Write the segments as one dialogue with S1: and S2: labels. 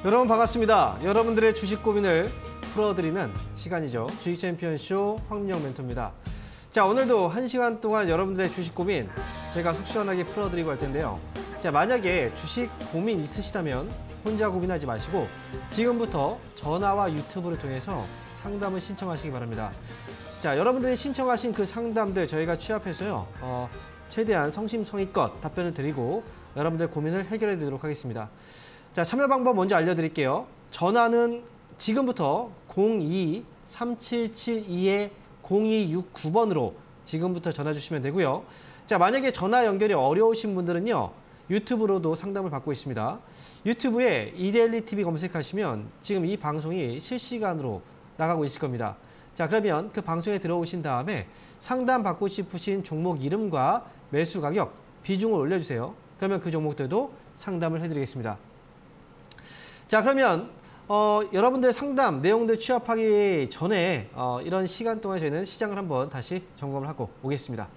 S1: 여러분 반갑습니다. 여러분들의 주식 고민을 풀어드리는 시간이죠. 주식 챔피언쇼 황민영 멘토입니다. 자, 오늘도 1시간 동안 여러분들의 주식 고민 제가 속 시원하게 풀어드리고 할 텐데요. 자, 만약에 주식 고민 있으시다면 혼자 고민하지 마시고 지금부터 전화와 유튜브를 통해서 상담을 신청하시기 바랍니다. 자, 여러분들이 신청하신 그 상담들 저희가 취합해서요. 최대한 성심성의껏 답변을 드리고 여러분들 고민을 해결해 드리도록 하겠습니다. 자, 참여 방법 먼저 알려드릴게요. 전화는 지금부터 02-3772-0269번으로 지금부터 전화 주시면 되고요. 자, 만약에 전화 연결이 어려우신 분들은요. 유튜브로도 상담을 받고 있습니다. 유튜브에 이데일리TV 검색하시면 지금 이 방송이 실시간으로 나가고 있을 겁니다. 자, 그러면 그 방송에 들어오신 다음에 상담 받고 싶으신 종목 이름과 매수 가격, 비중을 올려주세요. 그러면 그 종목들도 상담을 해드리겠습니다. 자, 그러면 여러분들 상담 내용들 취합하기 전에 이런 시간 동안 저희는 시장을 한번 다시 점검을 하고 오겠습니다.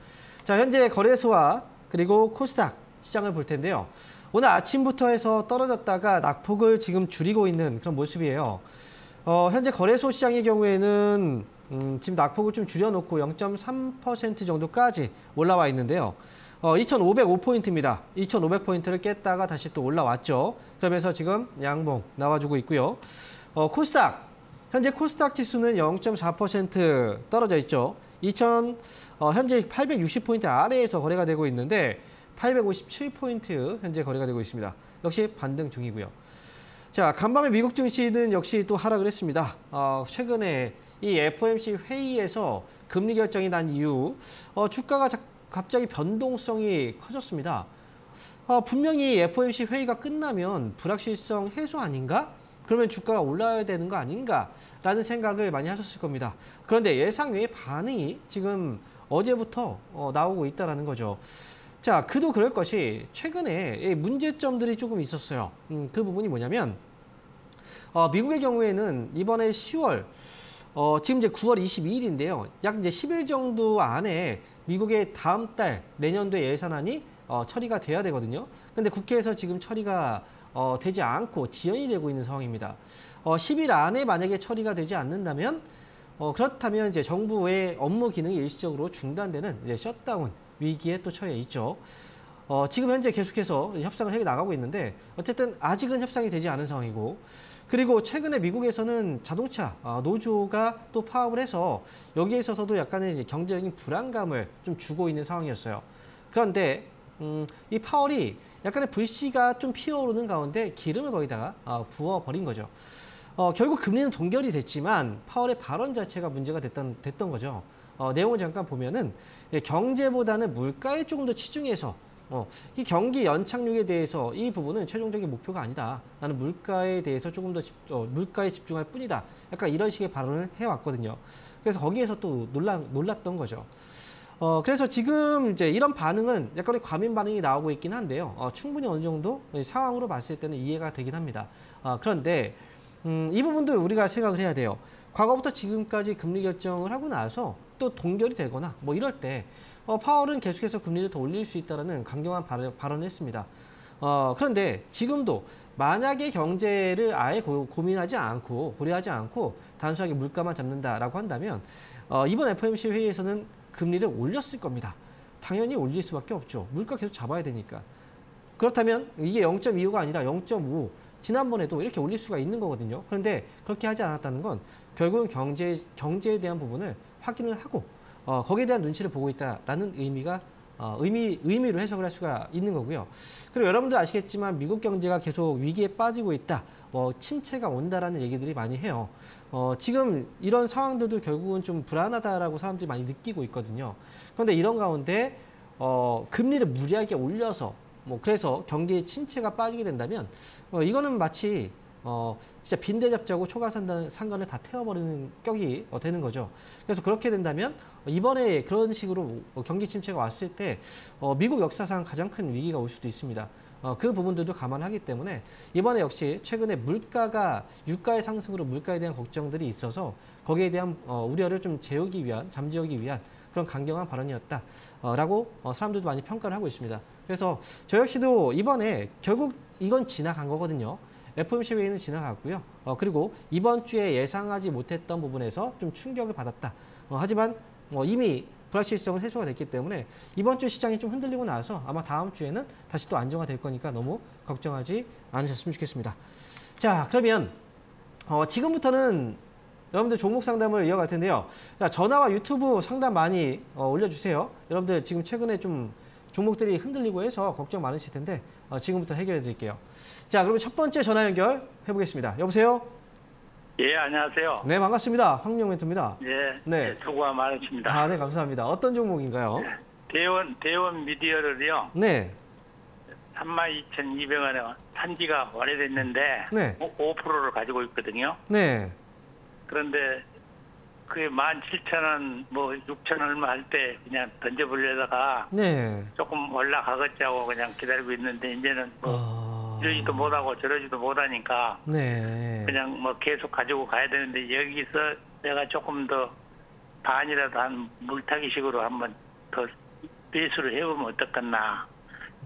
S1: 자, 현재 거래소와 그리고 코스닥 시장을 볼 텐데요. 오늘 아침부터 해서 떨어졌다가 낙폭을 지금 줄이고 있는 그런 모습이에요. 현재 거래소 시장의 경우에는 지금 낙폭을 좀 줄여놓고 0.3% 정도까지 올라와 있는데요. 2,505포인트입니다. 2,500포인트를 깼다가 다시 또 올라왔죠. 그러면서 지금 양봉 나와주고 있고요. 코스닥, 현재 코스닥 지수는 0.4% 떨어져 있죠. 현재 860포인트 아래에서 거래가 되고 있는데 857포인트 현재 거래가 되고 있습니다. 역시 반등 중이고요. 자, 간밤에 미국 증시는 역시 또 하락을 했습니다. 최근에 이 FOMC 회의에서 금리 결정이 난 이후 주가가 갑자기 변동성이 커졌습니다. 분명히 FOMC 회의가 끝나면 불확실성 해소 아닌가? 그러면 주가가 올라야 되는 거 아닌가? 라는 생각을 많이 하셨을 겁니다. 그런데 예상 외의 반응이 지금 어제부터 나오고 있다는 거죠. 자, 그도 그럴 것이 최근에 문제점들이 조금 있었어요. 그 부분이 뭐냐면 미국의 경우에는 이번에 10월 지금 이제 9월 22일인데요. 약 이제 10일 정도 안에 미국의 다음 달 내년도의 예산안이 처리가 돼야 되거든요. 근데 국회에서 지금 처리가 되지 않고 지연이 되고 있는 상황입니다. 10일 안에 만약에 처리가 되지 않는다면 그렇다면 이제 정부의 업무 기능이 일시적으로 중단되는 이제 셧다운 위기에 또 처해 있죠. 지금 현재 계속해서 협상을 해 나가고 있는데 어쨌든 아직은 협상이 되지 않은 상황이고, 그리고 최근에 미국에서는 자동차 노조가 또 파업을 해서 여기에 있어서도 약간의 이제 경제적인 불안감을 좀 주고 있는 상황이었어요. 그런데 이 파월이 약간의 불씨가 좀 피어오르는 가운데 기름을 거기다가 부어버린 거죠. 결국 금리는 동결이 됐지만 파월의 발언 자체가 문제가 됐던 거죠. 내용을 잠깐 보면은 경제보다는 물가에 조금 더 치중해서 이 경기 연착륙에 대해서 이 부분은 최종적인 목표가 아니다. 나는 물가에 대해서 조금 더 물가에 집중할 뿐이다. 약간 이런 식의 발언을 해왔거든요. 그래서 거기에서 또 놀랐던 거죠. 그래서 지금 이제 이런 반응은 약간의 과민 반응이 나오고 있긴 한데요. 충분히 어느 정도 상황으로 봤을 때는 이해가 되긴 합니다. 그런데 이 부분도 우리가 생각을 해야 돼요. 과거부터 지금까지 금리 결정을 하고 나서 또 동결이 되거나 뭐 이럴 때 파월은 계속해서 금리를 더 올릴 수 있다는 강경한 발언을 했습니다. 그런데 지금도 만약에 경제를 아예 고민하지 않고 고려하지 않고 단순하게 물가만 잡는다라고 한다면 이번 FOMC 회의에서는 금리를 올렸을 겁니다. 당연히 올릴 수밖에 없죠. 물가 계속 잡아야 되니까. 그렇다면 이게 0.25가 아니라 0.5 지난번에도 이렇게 올릴 수가 있는 거거든요. 그런데 그렇게 하지 않았다는 건 결국은 경제에 대한 부분을 확인을 하고 거기에 대한 눈치를 보고 있다라는 의미로 해석을 할 수가 있는 거고요. 그리고 여러분들 아시겠지만 미국 경제가 계속 위기에 빠지고 있다, 침체가 온다라는 얘기들이 많이 해요. 지금 이런 상황들도 결국은 좀 불안하다라고 사람들이 많이 느끼고 있거든요. 그런데 이런 가운데 금리를 무리하게 올려서 그래서 경기의 침체가 빠지게 된다면 이거는 마치 진짜 빈대잡자고 초과상관을 다 태워버리는 격이 되는 거죠. 그래서 그렇게 된다면 이번에 그런 식으로 경기 침체가 왔을 때 미국 역사상 가장 큰 위기가 올 수도 있습니다. 그 부분들도 감안하기 때문에 이번에 역시 최근에 유가의 상승으로 물가에 대한 걱정들이 있어서 거기에 대한 우려를 좀 잠재우기 위한 그런 강경한 발언이었다라고 사람들도 많이 평가를 하고 있습니다. 그래서 저 역시도 이번에 결국 이건 지나간 거거든요. FOMC 회의는 지나갔고요. 그리고 이번 주에 예상하지 못했던 부분에서 좀 충격을 받았다. 하지만 이미 불확실성은 해소가 됐기 때문에 이번 주 시장이 좀 흔들리고 나서 아마 다음 주에는 다시 또 안정화 될 거니까 너무 걱정하지 않으셨으면 좋겠습니다. 자, 그러면 지금부터는 여러분들 종목 상담을 이어갈 텐데요. 자, 전화와 유튜브 상담 많이 올려주세요. 여러분들 지금 최근에 좀 종목들이 흔들리고 해서 걱정 많으실 텐데 지금부터 해결해 드릴게요. 자, 그러면 첫 번째 전화 연결 해보겠습니다. 여보세요?
S2: 예, 안녕하세요.
S1: 네, 반갑습니다. 황영 멘토입니다.
S2: 예,
S1: 네.
S2: 수고가 많으십니다.
S1: 아, 네, 감사합니다. 어떤 종목인가요?
S2: 대원 미디어를요.
S1: 네.
S2: 32,200원에 산 지가 오래됐는데
S1: 네.
S2: 5%를 가지고 있거든요.
S1: 네.
S2: 그런데 그 17,000원, 뭐 6,000원 얼마 할 때 그냥 던져보려다가
S1: 네.
S2: 조금 올라가겠지 하고 그냥 기다리고 있는데 이제는 뭐 이러지도 못하고 저러지도 못하니까
S1: 네.
S2: 그냥 뭐 계속 가지고 가야 되는데 여기서 내가 조금 더 반이라도 한 물타기식으로 한번 더 매수를 해보면 어떻겠나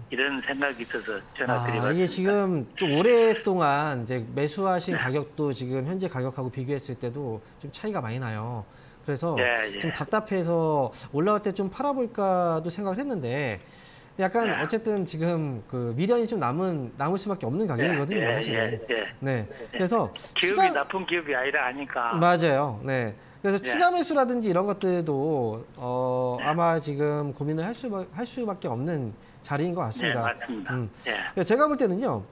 S2: 이런 생각이 있어서 전화드리봤습니다.
S1: 이게 지금 좀 오랫동안 이제 매수하신 가격도 지금 현재 가격하고 비교했을 때도 좀 차이가 많이 나요. 그래서
S2: 예.
S1: 좀 답답해서 올라갈 때 좀 팔아볼까도 생각을 했는데 약간 어쨌든 지금 그 미련이 좀 남을 수밖에 없는 가격이거든요, 사실은. 네. 그래서
S2: 기업이 나쁜 기업이 아니라 하니까.
S1: 맞아요. 네. 그래서 추가 매수라든지 이런 것들도 아마 지금 고민을 할 수밖에 없는 자리인 것 같습니다.
S2: 네, 맞습니다.
S1: 제가 볼 때는요,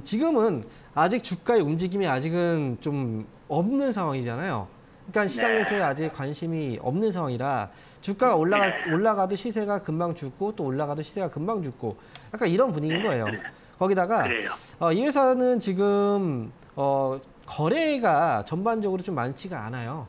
S1: 지금은 아직 주가의 움직임이 아직은 좀 없는 상황이잖아요. 그러니까 시장에서의 아직 관심이 없는 상황이라 주가가 올라가도 시세가 금방 죽고 또 올라가도 시세가 금방 죽고 약간 이런 분위기인 거예요. 거기다가 이 회사는 지금 거래가 전반적으로 좀 많지가 않아요.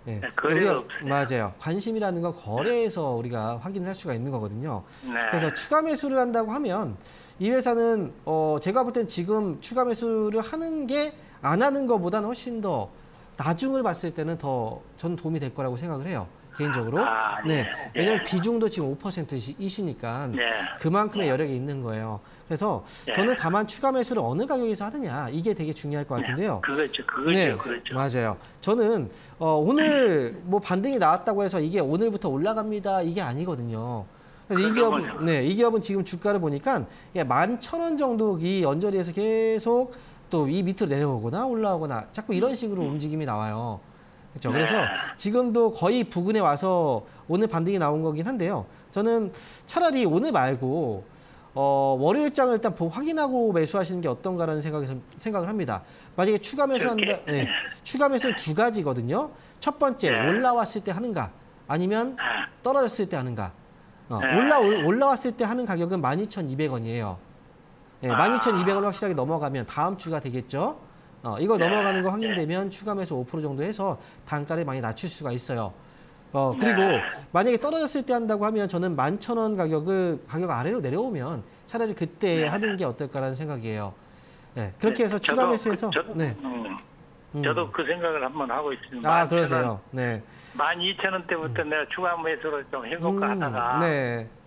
S1: 네.
S2: 거래가
S1: 맞아요. 관심이라는 건 거래에서 우리가 확인을 할 수가 있는 거거든요.
S2: 네.
S1: 그래서 추가 매수를 한다고 하면 이 회사는 제가 볼 땐 지금 추가 매수를 하는 게 안 하는 것보다는 훨씬 더 나중을 봤을 때는 더 전 도움이 될 거라고 생각을 해요. 개인적으로. 네. 왜냐면 비중도 지금 5%이시니까 그만큼의 여력이 있는 거예요. 그래서 저는 다만 추가 매수를 어느 가격에서 하느냐 이게 되게 중요할 것 같은데요.
S2: 그렇죠.
S1: 맞아요. 저는 오늘 뭐 반등이 나왔다고 해서 이게 오늘부터 올라갑니다. 이게 아니거든요. 그래서 이 기업은 지금 주가를 보니까 11,000원 정도 이 언저리에서 계속 또 이 밑으로 내려오거나 올라오거나 자꾸 이런 식으로 움직임이 나와요. 그렇죠. 그래서 지금도 거의 부근에 와서 오늘 반등이 나온 거긴 한데요. 저는 차라리 오늘 말고 월요일장을 일단 확인하고 매수하시는 게 어떤가라는 생각을 합니다. 만약에 추가 매수한다, 추가 매수는 두 가지거든요. 첫 번째 올라왔을 때 하는가, 아니면 떨어졌을 때 하는가. 올라왔을 때 하는 가격은 12,200원이에요. 12,200원을 확실하게 넘어가면 다음 주가 되겠죠. 이거 넘어가는 거 확인되면 추가 매수 5% 정도 해서 단가를 많이 낮출 수가 있어요. 그리고 만약에 떨어졌을 때 한다고 하면 저는 11,000원 가격 아래로 내려오면 차라리 그때 하는 게 어떨까라는 생각이에요. 네, 그렇게 해서 추가 매수해서
S2: 저도 그 생각을 한번 하고 있습니다.
S1: 그러세요. 네.
S2: 12,000원대부터 내가 추가 매수를 좀 해볼까 하다가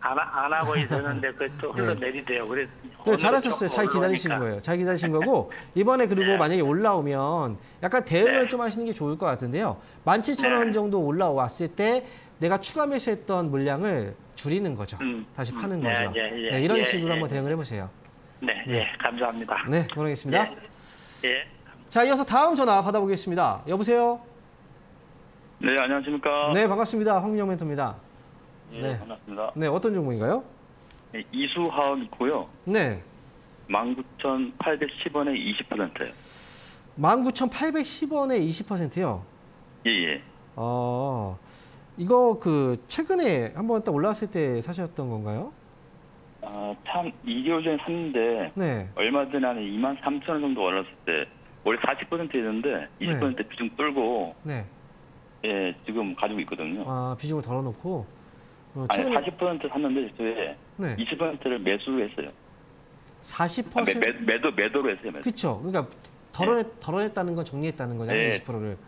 S2: 안 하고 있었는데 그또 흘러내리대요. 그래서
S1: 잘하셨어요. 잘 기다리신 거예요. 잘 기다리신 거고 이번에 그리고 만약에 올라오면 약간 대응을 좀 하시는 게 좋을 것 같은데요. 17,000원 정도 올라왔을 때 내가 추가 매수했던 물량을 줄이는 거죠. 다시 파는 거죠. 이런 식으로 한번 대응을 해보세요.
S2: 네, 감사합니다.
S1: 네, 고맙겠습니다. 자, 이어서 다음 전화 받아보겠습니다. 여보세요?
S3: 네, 안녕하십니까?
S1: 네, 반갑습니다. 황민영 멘토입니다.
S3: 네, 반갑습니다.
S1: 네, 어떤 종목인가요?
S3: 네, 이수화학 있고요.
S1: 네.
S3: 19,810원에 20%요.
S1: 19,810원에 20%요?
S3: 예.
S1: 이거 최근에 한번 딱 올라왔을 때 사셨던 건가요?
S3: 참 2개월 전에 샀는데 얼마 전에 한 23,000원 정도 올랐을 때 원래 40%였는데 20% 비중 뚫고 지금 가지고 있거든요.
S1: 비중을 덜어놓고?
S3: 아니, 40% 샀는데 저에 20%를 매수를 했어요.
S1: 40%?
S3: 매도로 했어요.
S1: 그렇죠. 그러니까 덜어냈다는 건 정리했다는 거잖아요. 20%를.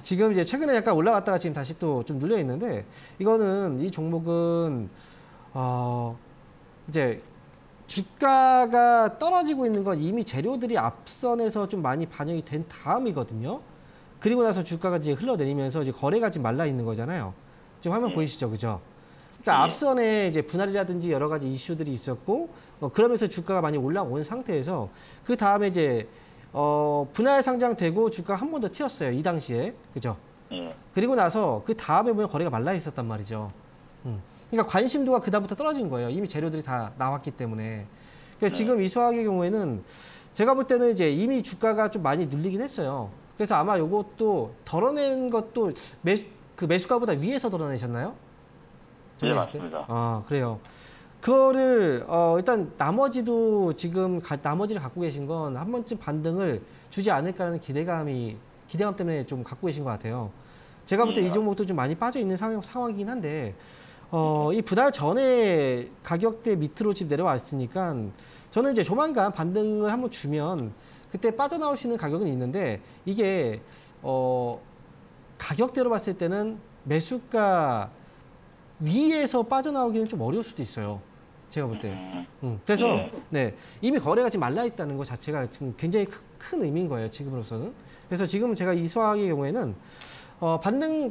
S1: 지금 이제 최근에 약간 올라갔다가 지금 다시 또 좀 눌려 있는데 이 종목은 이제 주가가 떨어지고 있는 건 이미 재료들이 앞선에서 좀 많이 반영이 된 다음이거든요. 그리고 나서 주가가 이제 흘러내리면서 이제 거래가 지금 말라 있는 거잖아요. 지금 화면 보이시죠, 그죠? 그러니까 앞선에 이제 분할이라든지 여러 가지 이슈들이 있었고, 그러면서 주가가 많이 올라온 상태에서 그 다음에 이제 분할 상장되고 주가 한 번 더 튀었어요, 이 당시에, 그죠? 그리고 나서 그 다음에 보면 거래가 말라 있었단 말이죠. 그러니까 관심도가 그다음부터 떨어진 거예요. 이미 재료들이 다 나왔기 때문에. 그래서 지금 이수학의 경우에는 제가 볼 때는 이제 이미 주가가 좀 많이 눌리긴 했어요. 그래서 아마 요것도 덜어낸 것도 매수가보다 위에서 덜어내셨나요?
S3: 네, 맞습니다.
S1: 아, 그래요. 그거를 일단 나머지도 지금 나머지를 갖고 계신 건 한 번쯤 반등을 주지 않을까라는 기대감 때문에 좀 갖고 계신 것 같아요. 제가 볼 때 이 종목도 좀 많이 빠져 있는 상황이긴 한데 이 분할 전에 가격대 밑으로 지금 내려왔으니까 저는 이제 조만간 반등을 한번 주면 그때 빠져나올 수 있는 가격은 있는데 이게 가격대로 봤을 때는 매수가 위에서 빠져나오기는 좀 어려울 수도 있어요. 제가 볼 때. 그래서 네, 이미 거래가 지금 말라 있다는 것 자체가 지금 굉장히 큰 의미인 거예요. 지금으로서는. 그래서 지금 제가 이수학의 경우에는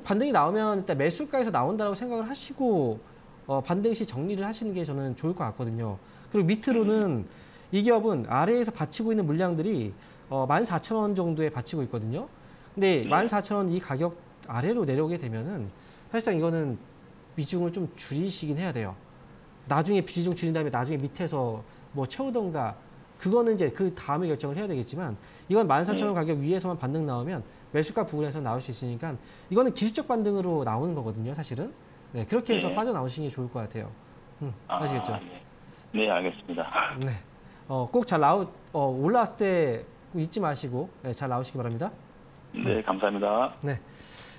S1: 반등이 나오면 일단 매수가에서 나온다고 생각을 하시고 반등 시 정리를 하시는 게 저는 좋을 것 같거든요. 그리고 밑으로는 이 기업은 아래에서 받치고 있는 물량들이 14,000원 정도에 받치고 있거든요. 근데 14,000원 이 가격 아래로 내려오게 되면은 사실상 이거는 비중을 좀 줄이시긴 해야 돼요. 나중에 비중 줄인 다음에 나중에 밑에서 뭐 채우던가 그거는 이제 그 다음에 결정을 해야 되겠지만 이건 14,000원 가격 위에서만 반등 나오면 매수가 부분에서 나올 수 있으니까 이거는 기술적 반등으로 나오는 거거든요, 사실은. 네, 그렇게 해서 빠져나오시는 게 좋을 것 같아요. 아시겠죠?
S3: 네, 알겠습니다.
S1: 네. 꼭 잘 올라왔을 때 잊지 마시고 네, 잘 나오시기 바랍니다.
S3: 네, 감사합니다.
S1: 네.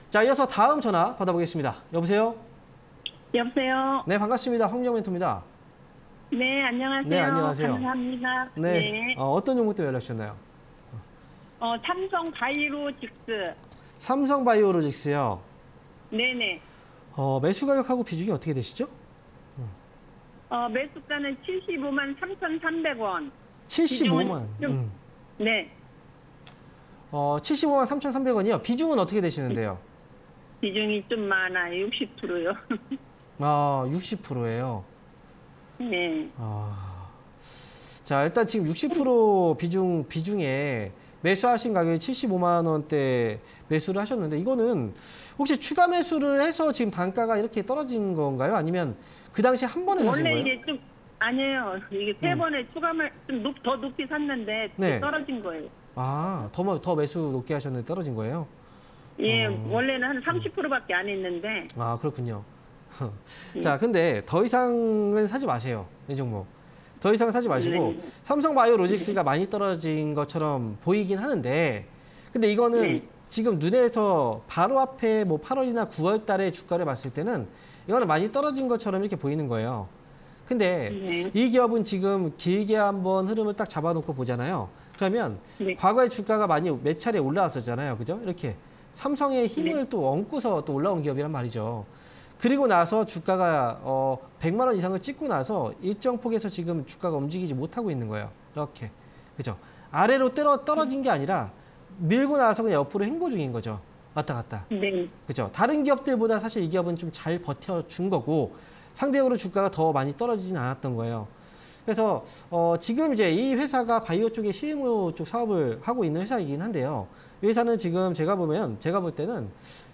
S1: 자, 이어서 다음 전화 받아보겠습니다. 여보세요?
S4: 여보세요?
S1: 네, 반갑습니다. 황정 멘토입니다.
S4: 네, 안녕하세요.
S1: 네, 안녕하세요.
S4: 감사합니다.
S1: 네.
S4: 네.
S1: 어떤 종목 때문에 연락 주셨나요?
S4: 삼성 바이오로직스.
S1: 삼성 바이오로직스요.
S4: 네네.
S1: 매수 가격하고 비중이 어떻게 되시죠?
S4: 매수가는 75만 3,300원.
S1: 75만.
S4: 네.
S1: 75만 3,300원이요. 비중은 어떻게 되시는데요?
S4: 비중이 좀 많아요. 60%요.
S1: 60%예요.
S4: 네.
S1: 자, 일단 지금 60% 비중에 매수하신 가격이 75만 원대 매수를 하셨는데 이거는 혹시 추가 매수를 해서 지금 단가가 이렇게 떨어진 건가요? 아니면 그 당시에 한 번에 사신 거예요?
S4: 원래 이게 좀 아니에요. 이게 세 번에 추가를 좀 더 높이 샀는데
S1: 네.
S4: 떨어진 거예요.
S1: 더 매수 높게 하셨는데 떨어진 거예요?
S4: 예, 원래는 한 30%밖에 안 했는데.
S1: 그렇군요. 자, 근데 더 이상은 사지 마세요. 이 종목. 더 이상 사지 마시고 삼성 바이오로직스가 많이 떨어진 것처럼 보이긴 하는데 근데 이거는 지금 눈에서 바로 앞에 뭐 8월이나 9월 달에 주가를 봤을 때는 이거는 많이 떨어진 것처럼 이렇게 보이는 거예요. 근데 이 기업은 지금 길게 한번 흐름을 딱 잡아놓고 보잖아요. 그러면 과거에 주가가 많이 몇 차례 올라왔었잖아요. 그죠? 이렇게 삼성의 힘을 또 얹고서 또 올라온 기업이란 말이죠. 그리고 나서 주가가 100만 원 이상을 찍고 나서 일정 폭에서 지금 주가가 움직이지 못하고 있는 거예요. 이렇게. 그죠? 아래로 떨어진 게 아니라 밀고 나서 그냥 옆으로 행보 중인 거죠. 왔다 갔다.
S4: 네.
S1: 그죠? 다른 기업들보다 사실 이 기업은 좀 잘 버텨준 거고 상대적으로 주가가 더 많이 떨어지진 않았던 거예요. 그래서 지금 이제 이 회사가 바이오 쪽에 CMO 쪽 사업을 하고 있는 회사이긴 한데요. 이 회사는 지금 제가 볼 때는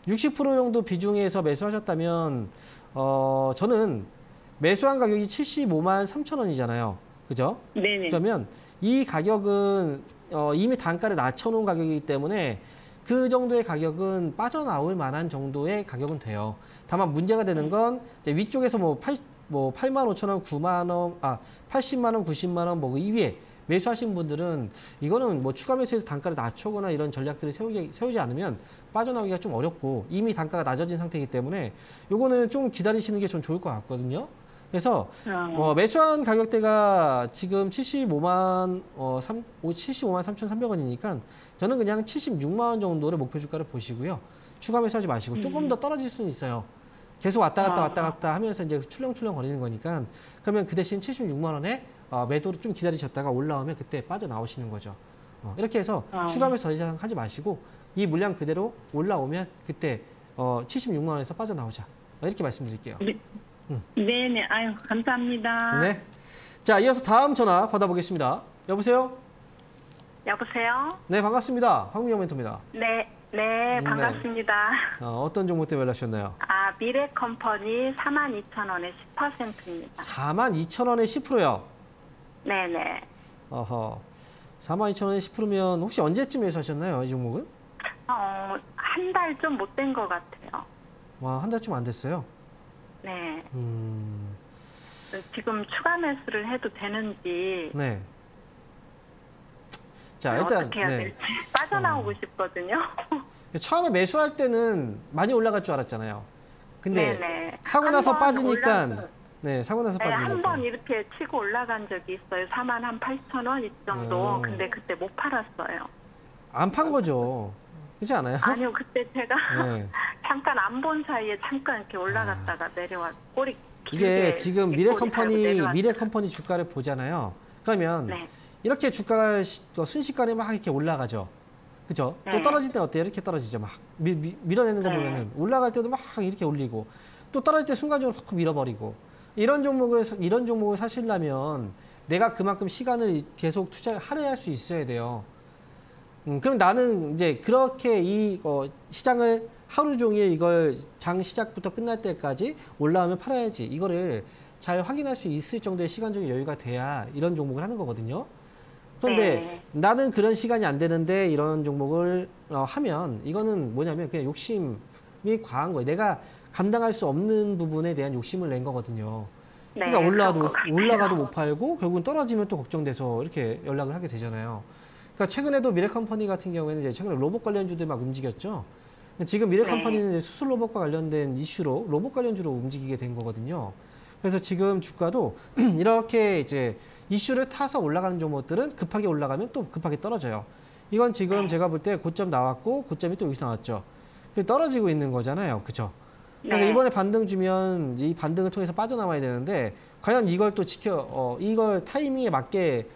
S1: 60% 정도 비중에서 매수하셨다면 저는 매수한 가격이 75만 3천 원이잖아요. 그죠?
S4: 네네.
S1: 그러면 이 가격은 이미 단가를 낮춰놓은 가격이기 때문에 그 정도의 가격은 빠져나올 만한 정도의 가격은 돼요. 다만 문제가 되는 건 이제 위쪽에서 뭐 8만 5천 원, 9만 원, 80만 원, 90만 원 뭐 이 위에 매수하신 분들은 이거는 뭐 추가 매수해서 단가를 낮추거나 이런 전략들을 세우지 않으면 빠져나오기가 좀 어렵고 이미 단가가 낮아진 상태이기 때문에 요거는 좀 기다리시는 게 좀 좋을 것 같거든요. 그래서 매수한 가격대가 지금 75만 3,300원이니까 저는 그냥 76만 원 정도를 목표 주가를 보시고요. 추가 매수하지 마시고 조금 더 떨어질 수는 있어요. 계속 왔다 갔다 하면서 이제 출렁출렁 거리는 거니까 그러면 그 대신 76만 원에 매도를 좀 기다리셨다가 올라오면 그때 빠져나오시는 거죠. 이렇게 해서 추가 매수 더 이상 하지 마시고 이 물량 그대로 올라오면 그때 76만 원에서 빠져나오자. 이렇게 말씀드릴게요.
S4: 네네. 아유, 감사합니다.
S1: 네. 자, 이어서 다음 전화 받아보겠습니다. 여보세요?
S5: 여보세요?
S1: 네, 반갑습니다. 황민영 멘토입니다.
S5: 네, 반갑습니다.
S1: 어떤 종목 때문에 연락주셨나요?
S5: 미래컴퍼니 42,000원에 10%입니다.
S1: 42,000원에 10%요?
S5: 네네.
S1: 42,000원에 10%면 혹시 언제쯤 매수하셨나요, 이 종목은?
S5: 한 달 좀 못 된 것 같아요.
S1: 와, 한 달쯤 안 됐어요?
S5: 네. 지금 추가 매수를 해도 되는지.
S1: 네. 자, 일단
S5: 어떻게 해야 될지 빠져나오고 싶거든요.
S1: 처음에 매수할 때는 많이 올라갈 줄 알았잖아요. 근데
S5: 네네.
S1: 사고 나서 빠지니까 사고 나서 빠지니까
S5: 한 번 이렇게 치고 올라간 적이 있어요. 48,000원 이 정도. 근데 그때 못 팔았어요.
S1: 안 판 거죠. 그렇지 않아요?
S5: 아니요, 그때 제가 잠깐 안 본 사이에 잠깐 이렇게 올라갔다가 내려와 꼬리
S1: 이게 지금 미래컴퍼니 주가를 보잖아요. 그러면 이렇게 주가가 순식간에 막 이렇게 올라가죠. 그죠? 또 떨어질 때 어때요? 이렇게 떨어지죠. 막 밀어내는 거 보면은 올라갈 때도 막 이렇게 올리고 또 떨어질 때 순간적으로 팍 밀어버리고 이런 종목을 사시려면 내가 그만큼 시간을 계속 할애할 수 있어야 돼요. 그럼 나는 이제 그렇게 시장을 하루 종일 이걸 장 시작부터 끝날 때까지 올라오면 팔아야지. 이거를 잘 확인할 수 있을 정도의 시간적인 여유가 돼야 이런 종목을 하는 거거든요. 그런데 나는 그런 시간이 안 되는데 이런 종목을 하면 이거는 뭐냐면 그냥 욕심이 과한 거예요. 내가 감당할 수 없는 부분에 대한 욕심을 낸 거거든요. 그러니까 올라가도 못 팔고 결국은 떨어지면 또 걱정돼서 이렇게 연락을 하게 되잖아요. 그러니까 최근에도 미래컴퍼니 같은 경우에는 이제 최근에 로봇 관련주들 막 움직였죠. 지금 미래컴퍼니는 이제 수술 로봇과 관련된 이슈로 로봇 관련주로 움직이게 된 거거든요. 그래서 지금 주가도 이렇게 이제 이슈를 타서 올라가는 종목들은 급하게 올라가면 또 급하게 떨어져요. 이건 지금 제가 볼 때 고점 나왔고 고점이 또 여기서 나왔죠. 떨어지고 있는 거잖아요. 그죠? 그래서 이번에 반등 주면 이 반등을 통해서 빠져나와야 되는데 과연 이걸 또 이걸 타이밍에 맞게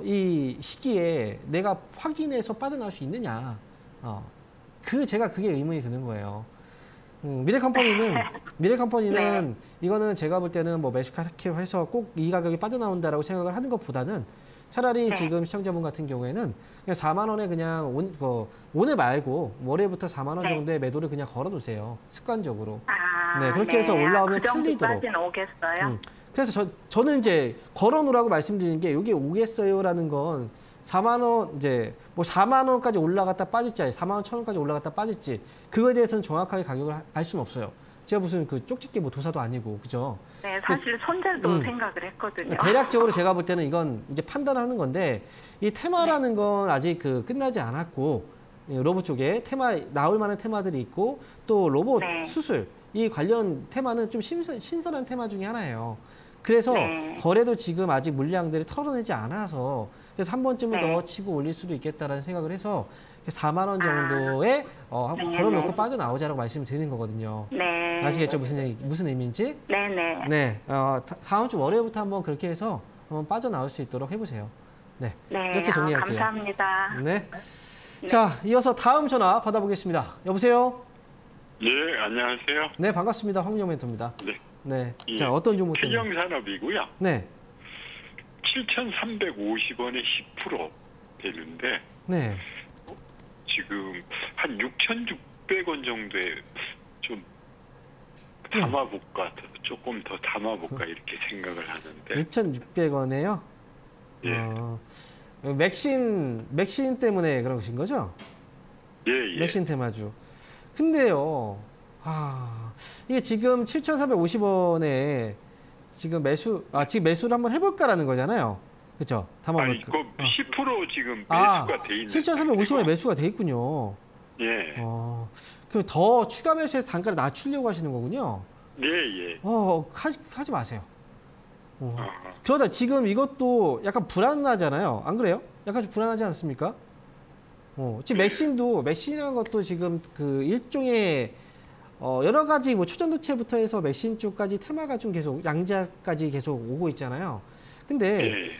S1: 이 시기에 내가 확인해서 빠져나올 수 있느냐. 제가 그게 의문이 드는 거예요. 미래컴퍼니는 이거는 제가 볼 때는 뭐 매수해서 꼭 이 가격이 빠져나온다라고 생각을 하는 것보다는 차라리 지금 시청자분 같은 경우에는 그냥 4만 원에 그냥 오늘 말고 월요일부터 4만 원 정도의 매도를 그냥 걸어두세요. 습관적으로. 그렇게 해서 올라오면 팔리도록.
S5: 그 정도까지는 오겠어요?
S1: 그래서 저는 이제 걸어놓으라고 말씀드리는 게 이게 오겠어요라는 건 4만 원 이제 뭐 4만 원까지 올라갔다 빠질지 4만 원 1,000원까지 올라갔다 빠질지 그거에 대해서는 정확하게 가격을 알 수는 없어요. 제가 무슨 그 쪽집게 뭐 도사도 아니고 그죠?
S5: 네, 사실 손절도 생각을 했거든요.
S1: 대략적으로 제가 볼 때는 이건 이제 판단하는 건데 이 테마라는 건 아직 끝나지 않았고 로봇 쪽에 나올 만한 테마들이 있고 또 로봇 수술 이 관련 테마는 좀 신선한 테마 중에 하나예요. 그래서 거래도 지금 아직 물량들이 털어내지 않아서 그래서 한 번쯤은 더 치고 올릴 수도 있겠다라는 생각을 해서 4만 원 정도에 걸어놓고 빠져나오자라고 말씀드리는 거거든요. 아시겠죠? 무슨 의미인지? 네. 다음 주 월요일부터 한번 그렇게 해서 한번 빠져나올 수 있도록 해보세요. 네. 이렇게 정리할게요.
S5: 감사합니다.
S1: 네. 자, 이어서 다음 전화 받아보겠습니다. 여보세요?
S6: 네, 안녕하세요.
S1: 네, 반갑습니다. 황민영 멘토입니다. 네. 자, 어떤 종목 때문에?
S6: 태경산업이고요.
S1: 네.
S6: 7,350원에 10% 되는데 지금 한 6,600원 정도에 좀 담아볼까, 조금 더 담아볼까 이렇게 생각을 하는데.
S1: 6,600원에요? 맥신 때문에 그러신 거죠?
S6: 예.
S1: 맥신 테마주. 근데요, 이게 지금 7,450원에 지금 매수를 한번 해볼까라는 거잖아요. 그렇죠?
S6: 이거 10% 지금 매수가 돼 있는.
S1: 7,450원에 매수가 돼 있군요.
S6: 예.
S1: 그럼 더 추가 매수해서 단가를 낮추려고 하시는 거군요.
S6: 예.
S1: 하지 마세요. 그러다 지금 이것도 약간 불안하잖아요. 안 그래요? 약간 좀 불안하지 않습니까? 지금 맥신이라는 것도 지금 그 일종의 여러 가지 뭐 초전도체부터 해서 맥신 쪽까지 테마가 좀 계속 양자까지 계속 오고 있잖아요. 근데
S6: 예.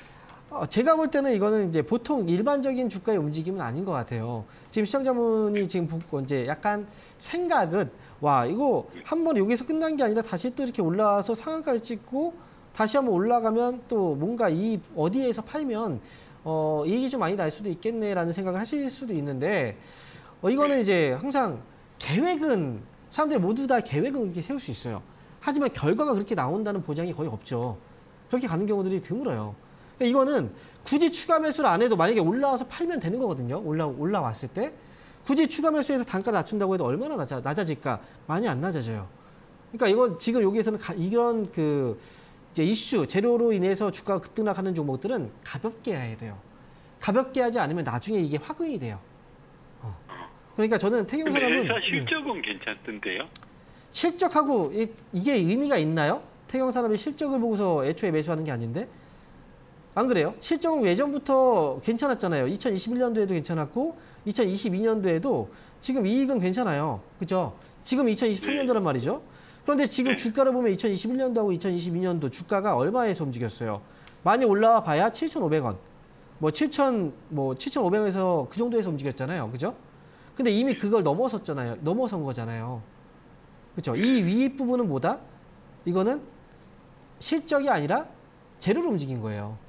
S1: 제가 볼 때는 이거는 이제 보통 일반적인 주가의 움직임은 아닌 것 같아요. 지금 시청자분이 지금 보고 이제 약간 생각은 와 이거 한번 여기서 끝난 게 아니라 다시 또 이렇게 올라와서 상한가를 찍고 다시 한번 올라가면 또 뭔가 이 어디에서 팔면 이익이 좀 많이 날 수도 있겠네라는 생각을 하실 수도 있는데 이거는 이제 항상 계획은 사람들이 모두 다 계획은 그렇게 세울 수 있어요. 하지만 결과가 그렇게 나온다는 보장이 거의 없죠. 그렇게 가는 경우들이 드물어요. 이거는 굳이 추가 매수를 안 해도 만약에 올라와서 팔면 되는 거거든요. 올라왔을 때. 굳이 추가 매수해서 단가를 낮춘다고 해도 얼마나 낮아질까? 많이 안 낮아져요. 그러니까 이건 지금 여기에서는 이런 그 이제 이슈, 재료로 인해서 주가가 급등락하는 종목들은 가볍게 해야 돼요. 가볍게 하지 않으면 나중에 이게 화근이 돼요. 그러니까 저는 태경사람은
S6: 회사 실적은 괜찮던데요?
S1: 실적하고 이게 의미가 있나요? 태경사람이 실적을 보고서 애초에 매수하는 게 아닌데 안 그래요? 실적은 예전부터 괜찮았잖아요. 2021년도에도 괜찮았고 2022년도에도 지금 이익은 괜찮아요. 그죠? 지금 2023년도란 말이죠. 그런데 지금 주가를 보면 2021년도하고 2022년도 주가가 얼마에서 움직였어요? 많이 올라와 봐야 7,500원. 7,500원에서 그 정도에서 움직였잖아요. 그죠? 근데 이미 그걸 넘어섰잖아요. 넘어선 거잖아요. 그죠? 이 위 부분은 뭐다? 이거는 실적이 아니라 재료로 움직인 거예요.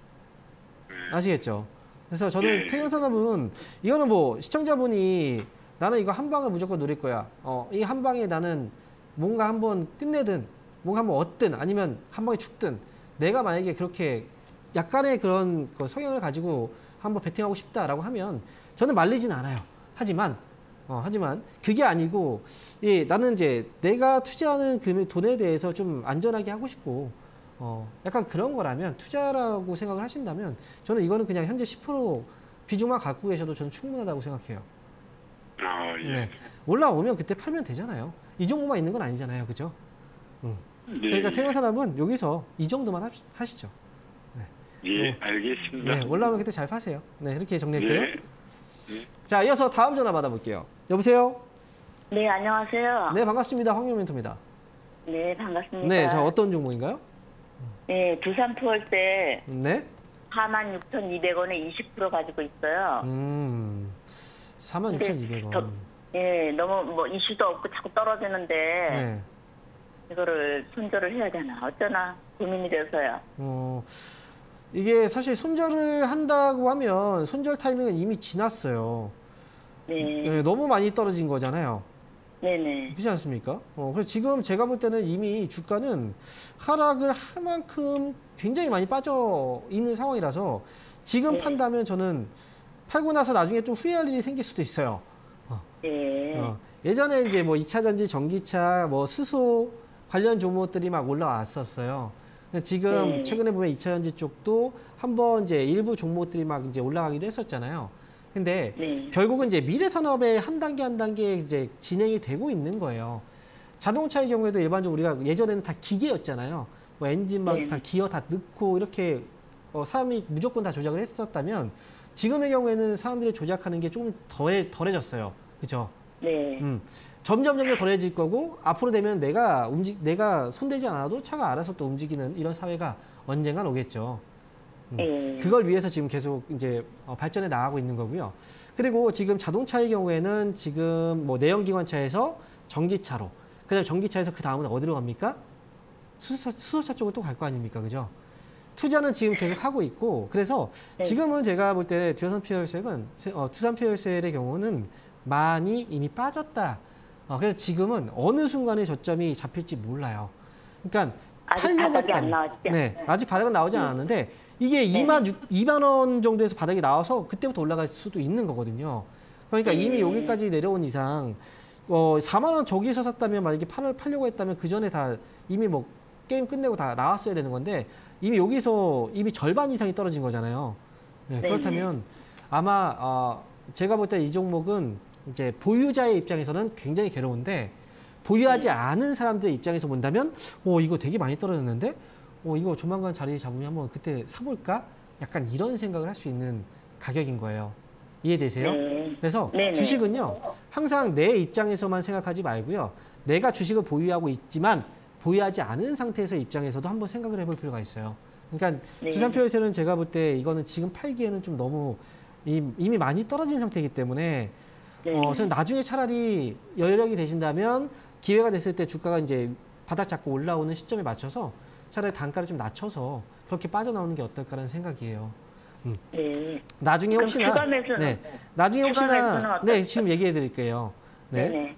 S1: 아시겠죠? 그래서 저는 태경산업은 이거는 뭐 시청자분이 나는 이거 한 방을 무조건 노릴 거야. 이 한 방에 나는 뭔가 한번 끝내든 뭔가 한번 얻든 아니면 한 방에 죽든 내가 만약에 그렇게 약간의 그런 성향을 가지고 한번 베팅하고 싶다라고 하면 저는 말리진 않아요. 하지만 그게 아니고 나는 이제 내가 투자하는 그 돈에 대해서 좀 안전하게 하고 싶고 약간 그런 거라면 투자라고 생각을 하신다면 저는 이거는 그냥 현재 10% 비중만 갖고 계셔도 저는 충분하다고 생각해요.
S6: 아, 예.
S1: 네. 올라오면 그때 팔면 되잖아요. 이 종목만 있는 건 아니잖아요. 그죠?
S6: 네.
S1: 그러니까 태경사람은 여기서 이 정도만 하시죠.
S6: 예, 알겠습니다.
S1: 네, 올라오면 그때 잘 파세요. 네, 이렇게 정리할게요.
S6: 네. 네.
S1: 자, 이어서 다음 전화 받아볼게요. 여보세요?
S7: 네, 안녕하세요.
S1: 네, 반갑습니다. 황영 멘토입니다.
S7: 네, 반갑습니다.
S1: 네, 자, 어떤 종목인가요?
S7: 네, 두산 투어때
S1: 네?
S7: 46,200원에 20% 가지고 있어요.
S1: 46,200원.
S7: 예, 너무 뭐 이슈도 없고 자꾸 떨어지는데
S1: 네.
S7: 이거를 손절을 해야 되나 어쩌나 고민이 돼서요.
S1: 이게 사실 손절을 한다고 하면 손절 타이밍은 이미 지났어요.
S7: 네.
S1: 네, 너무 많이 떨어진 거잖아요.
S7: 네네.
S1: 그렇지 않습니까? 그래서 지금 제가 볼 때는 이미 주가는 하락을 할 만큼 굉장히 많이 빠져 있는 상황이라서 지금 판다면 저는 팔고 나서 나중에 좀 후회할 일이 생길 수도 있어요. 예전에 이제 뭐 2차 전지, 전기차, 뭐 수소 관련 종목들이 막 올라왔었어요. 지금 최근에 보면 2차 전지 쪽도 한번 이제 일부 종목들이 막 이제 올라가기도 했었잖아요. 근데 결국은 이제 미래 산업의 한 단계 이제 진행이 되고 있는 거예요. 자동차의 경우에도 일반적으로 우리가 예전에는 다 기계였잖아요. 뭐 엔진 막 다 기어 다 넣고 이렇게 사람이 무조건 다 조작을 했었다면 지금의 경우에는 사람들이 조작하는 게 조금 덜해졌어요. 그죠?
S7: 네.
S1: 점점 덜해질 거고 앞으로 되면 내가 손대지 않아도 차가 알아서 또 움직이는 이런 사회가 언젠간 오겠죠. 그걸 위해서 지금 계속 이제 발전해 나가고 있는 거고요. 그리고 지금 자동차의 경우에는 지금 뭐 내연기관차에서 전기차로, 그다음에 전기차에서 그 다음은 어디로 갑니까? 수소차 쪽으로 또 갈 거 아닙니까, 그죠? 투자는 지금 계속 하고 있고, 그래서 지금은 제가 볼 때 두산 퓨얼셀의 경우는 많이 이미 빠졌다. 그래서 지금은 어느 순간에 저점이 잡힐지 몰라요. 그러니까
S7: 아직 바닥이 안 나왔죠?
S1: 네, 아직 바닥은 나오지 않았는데 이게 2만 원 정도에서 바닥이 나와서 그때부터 올라갈 수도 있는 거거든요. 그러니까 이미 여기까지 내려온 이상 4만 원 저기서 샀다면 만약에 팔려고 했다면 그 전에 다 이미 뭐 게임 끝내고 다 나왔어야 되는 건데 이미 여기서 이미 절반 이상이 떨어진 거잖아요. 네, 그렇다면 아마 제가 볼 때 이 종목은 이제 보유자의 입장에서는 굉장히 괴로운데 보유하지 않은 사람들의 입장에서 본다면 이거 되게 많이 떨어졌는데 이거 조만간 자리 잡으면 한번 그때 사볼까? 약간 이런 생각을 할 수 있는 가격인 거예요. 이해되세요? 그래서 주식은요. 항상 내 입장에서만 생각하지 말고요. 내가 주식을 보유하고 있지만 보유하지 않은 상태에서 입장에서도 한번 생각을 해볼 필요가 있어요. 그러니까
S7: 네.
S1: 두산표에서는 제가 볼 때 이거는 지금 팔기에는 좀 너무 이미 많이 떨어진 상태이기 때문에
S7: 네.
S1: 저는 나중에 차라리 여력이 되신다면 기회가 됐을 때 주가가 이제 바닥 잡고 올라오는 시점에 맞춰서 차라리 단가를 좀 낮춰서 그렇게 빠져나오는 게 어떨까라는 생각이에요.
S7: 네.
S1: 나중에 혹시나
S7: 주가매수는
S1: 나중에 혹시나 지금 얘기해 드릴게요. 네.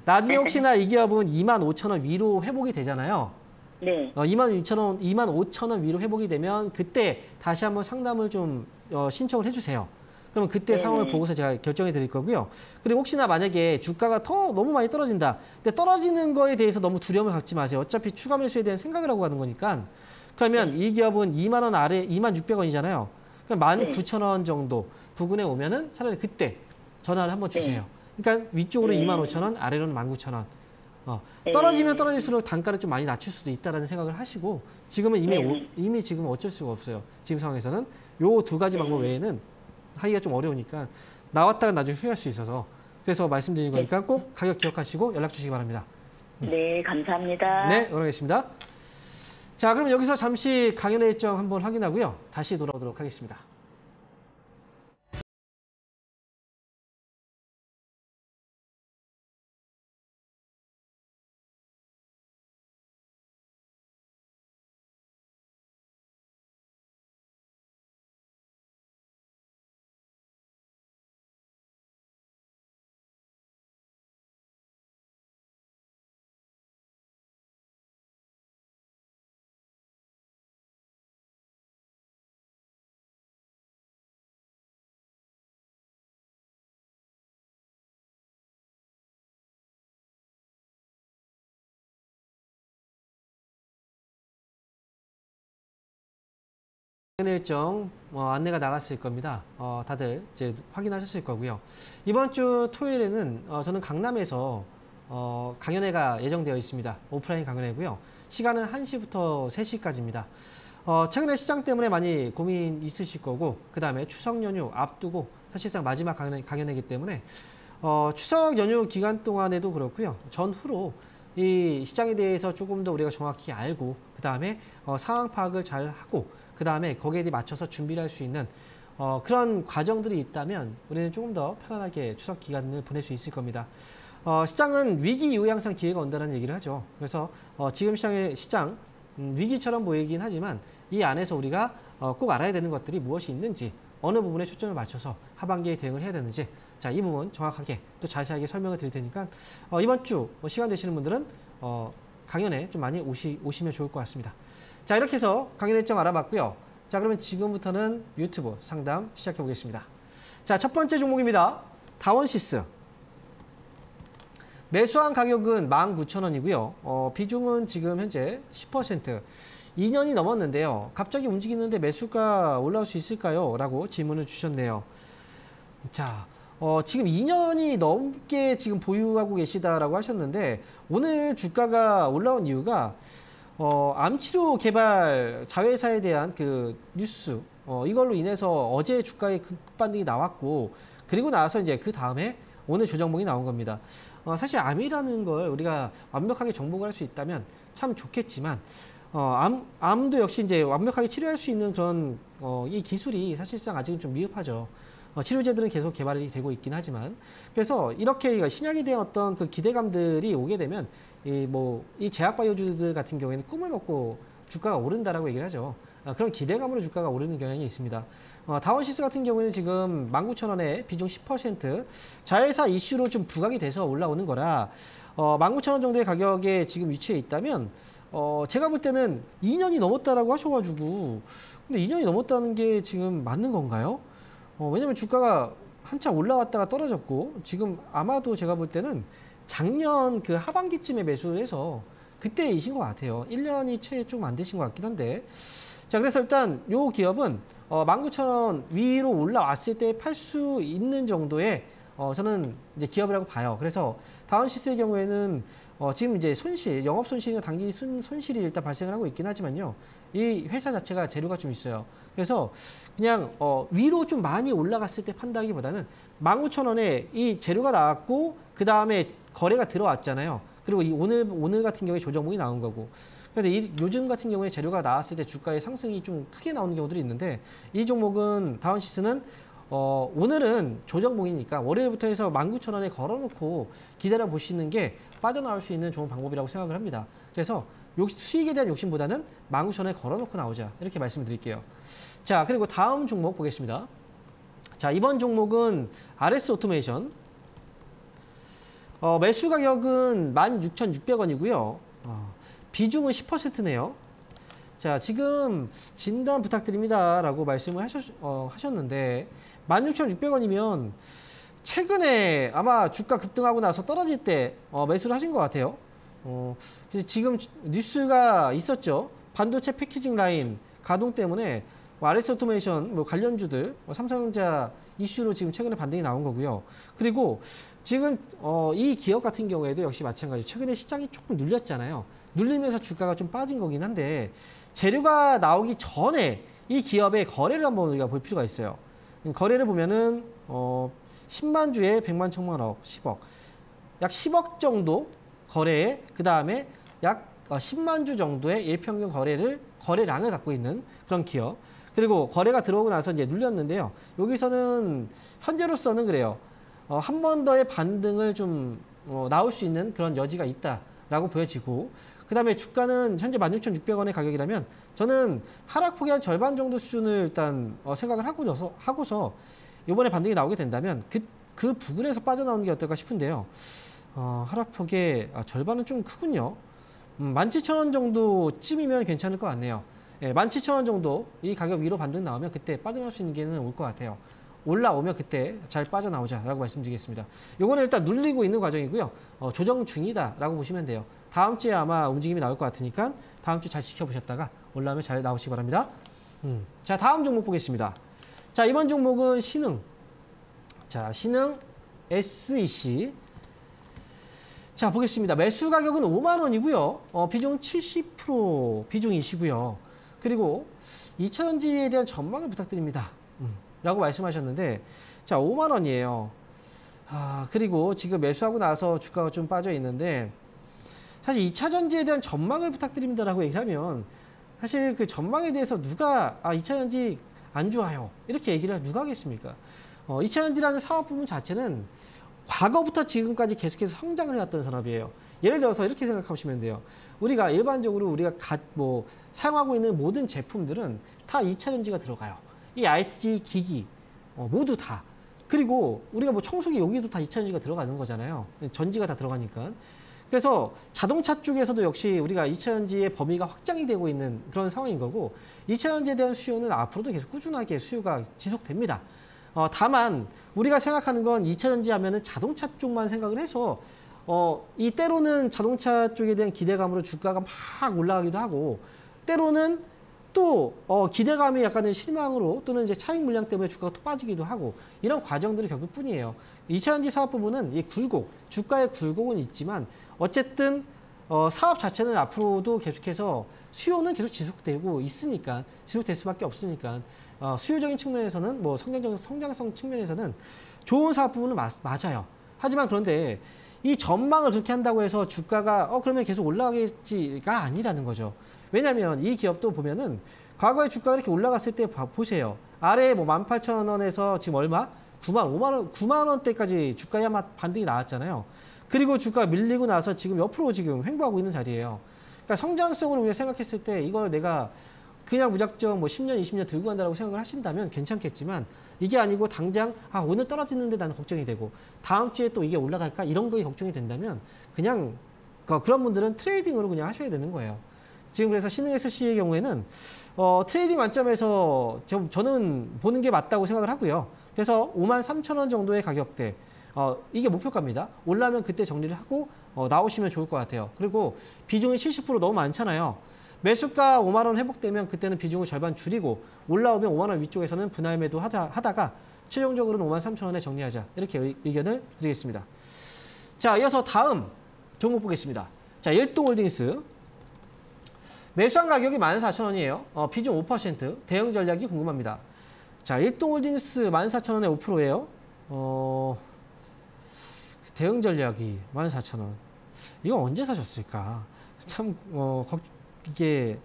S1: 나중에 혹시나 이 기업은 25,000원 위로 회복이 되잖아요.
S7: 네.
S1: 25,000원 위로 회복이 되면 그때 다시 한번 상담을 좀 신청을 해주세요. 그러면 그때
S7: 네네.
S1: 상황을 보고서 제가 결정해 드릴 거고요. 그리고 혹시나 만약에 주가가 너무 많이 떨어진다. 근데 떨어지는 거에 대해서 너무 두려움을 갖지 마세요. 어차피 추가 매수에 대한 생각을 하고 가는 거니까. 그러면 이 기업은 2만 원 아래 26,000원이잖아요. 그럼 19,000원 정도 부근에 오면은 차라리 그때 전화를 한번 주세요. 그러니까 위쪽으로 25,000원, 아래로는 19,000원. 떨어지면 떨어질수록 단가를 좀 많이 낮출 수도 있다라는 생각을 하시고 지금은 이미 지금 어쩔 수가 없어요. 지금 상황에서는 요 두 가지 방법 외에는 하기가 좀 어려우니까 나왔다가 나중에 후회할 수 있어서 그래서 말씀드린 거니까 꼭 가격 기억하시고 연락 주시기 바랍니다.
S7: 네, 감사합니다.
S1: 네, 응원하겠습니다. 자, 그럼 여기서 잠시 강연의 일정 한번 확인하고요. 다시 돌아오도록 하겠습니다. 일정 안내가 나갔을 겁니다. 다들 이제 확인하셨을 거고요. 이번 주 토요일에는 저는 강남에서 강연회가 예정되어 있습니다. 오프라인 강연회고요. 시간은 1시부터 3시까지입니다. 최근에 시장 때문에 많이 고민 있으실 거고 그 다음에 추석 연휴 앞두고 사실상 마지막 강연회이기 때문에 추석 연휴 기간 동안에도 그렇고요. 전후로 이 시장에 대해서 조금 더 우리가 정확히 알고 그 다음에 상황 파악을 잘 하고 그 다음에 거기에 맞춰서 준비를 할 수 있는 그런 과정들이 있다면 우리는 조금 더 편안하게 추석 기간을 보낼 수 있을 겁니다. 시장은 위기 이후에 항상 기회가 온다는 얘기를 하죠. 그래서 지금 시장 위기처럼 보이긴 하지만 이 안에서 우리가 꼭 알아야 되는 것들이 무엇이 있는지 어느 부분에 초점을 맞춰서 하반기에 대응을 해야 되는지 자, 이 부분 정확하게 또 자세하게 설명을 드릴 테니까 이번 주 시간 되시는 분들은 강연에 좀 많이 오시면 좋을 것 같습니다. 자, 이렇게 해서 강연 일정 알아봤고요. 자, 그러면 지금부터는 유튜브 상담 시작해 보겠습니다. 자, 첫 번째 종목입니다. 다원시스. 매수한 가격은 19,000원이고요. 비중은 지금 현재 10%. 2년이 넘었는데요. 갑자기 움직이는데 매수가 올라올 수 있을까요? 라고 질문을 주셨네요. 자, 지금 2년이 넘게 지금 보유하고 계시다라고 하셨는데 오늘 주가가 올라온 이유가 암치료 개발 자회사에 대한 그 뉴스 이걸로 인해서 어제 주가의 급반등이 나왔고 그리고 나서 이제 그 다음에 오늘 조정봉이 나온 겁니다. 사실 암이라는 걸 우리가 완벽하게 정복을 할 수 있다면 참 좋겠지만 암도 역시 이제 완벽하게 치료할 수 있는 그런 이 기술이 사실상 아직은 좀 미흡하죠. 치료제들은 계속 개발이 되고 있긴 하지만 그래서 이렇게 신약에 대한 어떤 그 기대감들이 오게 되면 이 제약바이오주들 같은 경우에는 꿈을 먹고 주가가 오른다라고 얘기를 하죠. 그런 기대감으로 주가가 오르는 경향이 있습니다. 다원시스 같은 경우에는 지금 19,000원에 비중 10% 자회사 이슈로 좀 부각이 돼서 올라오는 거라 19,000원 정도의 가격에 지금 위치해 있다면 제가 볼 때는 2년이 넘었다라고 하셔가지고 근데 2년이 넘었다는 게 지금 맞는 건가요? 왜냐면 주가가 한참 올라왔다가 떨어졌고 지금 아마도 제가 볼 때는 작년 그 하반기쯤에 매수를 해서 그때이신 것 같아요. 1년이 채 좀 안 되신 것 같긴 한데 자, 그래서 일단 요 기업은 19,000원 위로 올라왔을 때 팔 수 있는 정도의 저는 이제 기업이라고 봐요. 그래서 다원시스의 경우에는 지금 이제 영업 손실이나 단기 손실이 일단 발생을 하고 있긴 하지만요. 이 회사 자체가 재료가 좀 있어요. 그래서 그냥 위로 좀 많이 올라갔을 때 판다기보다는 19,000원에 이 재료가 나왔고 그 다음에 거래가 들어왔잖아요. 그리고 오늘 같은 경우에 조정봉이 나온 거고. 그런데 요즘 같은 경우에 재료가 나왔을 때 주가의 상승이 좀 크게 나오는 경우들이 있는데 이 종목은 다운시스는 오늘은 조정봉이니까 월요일부터 해서 19,000원에 걸어놓고 기다려 보시는 게 빠져나올 수 있는 좋은 방법이라고 생각을 합니다. 그래서 수익에 대한 욕심보다는 19,000원에 걸어놓고 나오자 이렇게 말씀드릴게요. 자, 그리고 다음 종목 보겠습니다. 자, 이번 종목은 RS 오토메이션. 매수 가격은 16,600원이고요. 비중은 10%네요. 자, 지금 진단 부탁드립니다 라고 말씀을 하셨는데 16,600원이면 최근에 아마 주가 급등하고 나서 떨어질 때 매수를 하신 것 같아요. 그래서 지금 뉴스가 있었죠. 반도체 패키징 라인 가동 때문에 RS 오토메이션 관련주들 삼성전자 이슈로 지금 최근에 반등이 나온 거고요. 그리고 지금 이 기업 같은 경우에도 역시 마찬가지로 최근에 시장이 조금 눌렸잖아요. 눌리면서 주가가 좀 빠진 거긴 한데 재료가 나오기 전에 이 기업의 거래를 한번 우리가 볼 필요가 있어요. 거래를 보면은 10만 주에 100만 1000만억 10억 약 10억 정도 거래에 그 다음에 약 10만 주 정도의 일평균 거래량을 갖고 있는 그런 기업. 그리고 거래가 들어오고 나서 이제 눌렸는데요. 여기서는 현재로서는 그래요. 한 번 더의 반등을 좀 나올 수 있는 그런 여지가 있다라고 보여지고 그 다음에 주가는 현재 16,600원의 가격이라면 저는 하락폭의 한 절반 정도 수준을 일단 생각을 하고서 이번에 반등이 나오게 된다면 그 부근에서 빠져나오는 게 어떨까 싶은데요. 하락폭의 절반은 좀 크군요. 17,000원 정도쯤이면 괜찮을 것 같네요. 예, 17,000원 정도 이 가격 위로 반등 나오면 그때 빠져나올 수 있는 게는 올 것 같아요. 올라오면 그때 잘 빠져나오자라고 말씀드리겠습니다. 요거는 일단 눌리고 있는 과정이고요. 조정 중이다라고 보시면 돼요. 다음 주에 아마 움직임이 나올 것 같으니까 다음 주 잘 지켜보셨다가 올라오면 잘 나오시기 바랍니다. 자, 다음 종목 보겠습니다. 자, 이번 종목은 신흥. 자, 신흥 SEC. 자, 보겠습니다. 매수 가격은 5만 원이고요. 비중 70% 비중이시고요. 그리고 2차전지에 대한 전망을 부탁드립니다. 라고 말씀하셨는데 자, 5만 원이에요. 그리고 지금 매수하고 나서 주가가 좀 빠져 있는데 사실 2차전지에 대한 전망을 부탁드립니다 라고 얘기를 하면 사실 그 전망에 대해서 누가 2차전지 안 좋아요 이렇게 얘기를 누가 하겠습니까? 2차전지라는 사업 부문 자체는 과거부터 지금까지 계속해서 성장을 해왔던 산업이에요. 예를 들어서 이렇게 생각하시면 돼요. 우리가 일반적으로 사용하고 있는 모든 제품들은 다 2차전지가 들어가요. 이 IT 기기 모두 다. 그리고 우리가 청소기 여기도 다 2차전지가 들어가는 거잖아요. 전지가 다 들어가니까. 그래서 자동차 쪽에서도 역시 우리가 2차전지의 범위가 확장이 되고 있는 그런 상황인 거고 2차전지에 대한 수요는 앞으로도 계속 꾸준하게 수요가 지속됩니다. 다만 우리가 생각하는 건 2차전지 하면은 자동차 쪽만 생각을 해서 이 때로는 자동차 쪽에 대한 기대감으로 주가가 막 올라가기도 하고 때로는 또 기대감이 약간의 실망으로 또는 이제 차익 물량 때문에 주가가 또 빠지기도 하고 이런 과정들을 겪을 뿐이에요. 2차전지 사업 부분은 이 주가의 굴곡은 있지만 어쨌든 사업 자체는 앞으로도 계속해서 수요는 계속 지속되고 있으니까 지속될 수밖에 없으니까 수요적인 측면에서는 성장성 측면에서는 좋은 사업 부분은 맞아요. 하지만 그런데 이 전망을 그렇게 한다고 해서 주가가 그러면 계속 올라가겠지가 아니라는 거죠. 왜냐하면 이 기업도 보면은 과거에 주가가 이렇게 올라갔을 때 보세요. 아래에 18,000원에서 지금 얼마? 9만 원대까지 주가에 아마 반등이 나왔잖아요. 그리고 주가가 밀리고 나서 지금 옆으로 지금 횡보하고 있는 자리예요. 그러니까 성장성으로 우리가 생각했을 때 이걸 내가 그냥 무작정 10년, 20년 들고 간다고 생각을 하신다면 괜찮겠지만 이게 아니고 당장 오늘 떨어지는데 나는 걱정이 되고 다음 주에 또 이게 올라갈까 이런 거에 걱정이 된다면 그냥 그런 분들은 트레이딩으로 그냥 하셔야 되는 거예요. 지금 그래서 신흥 SC의 경우에는 트레이딩 관점에서 저는 보는 게 맞다고 생각을 하고요. 그래서 53,000원 정도의 가격대 이게 목표가입니다. 올라면 그때 정리를 하고 나오시면 좋을 것 같아요. 그리고 비중이 70% 너무 많잖아요. 매수가 5만 원 회복되면 그때는 비중을 절반 줄이고 올라오면 5만 원 위쪽에서는 분할 매도 하다가 최종적으로는 53,000원에 정리하자 이렇게 의견을 드리겠습니다. 자, 이어서 다음 종목 보겠습니다. 자, 일동홀딩스 매수한 가격이 14,000원이에요. 비중 5%. 대응 전략이 궁금합니다. 자, 일동홀딩스 14,000원에 5%예요. 대응 전략이 14,000원. 이거 언제 사셨을까? 참 이게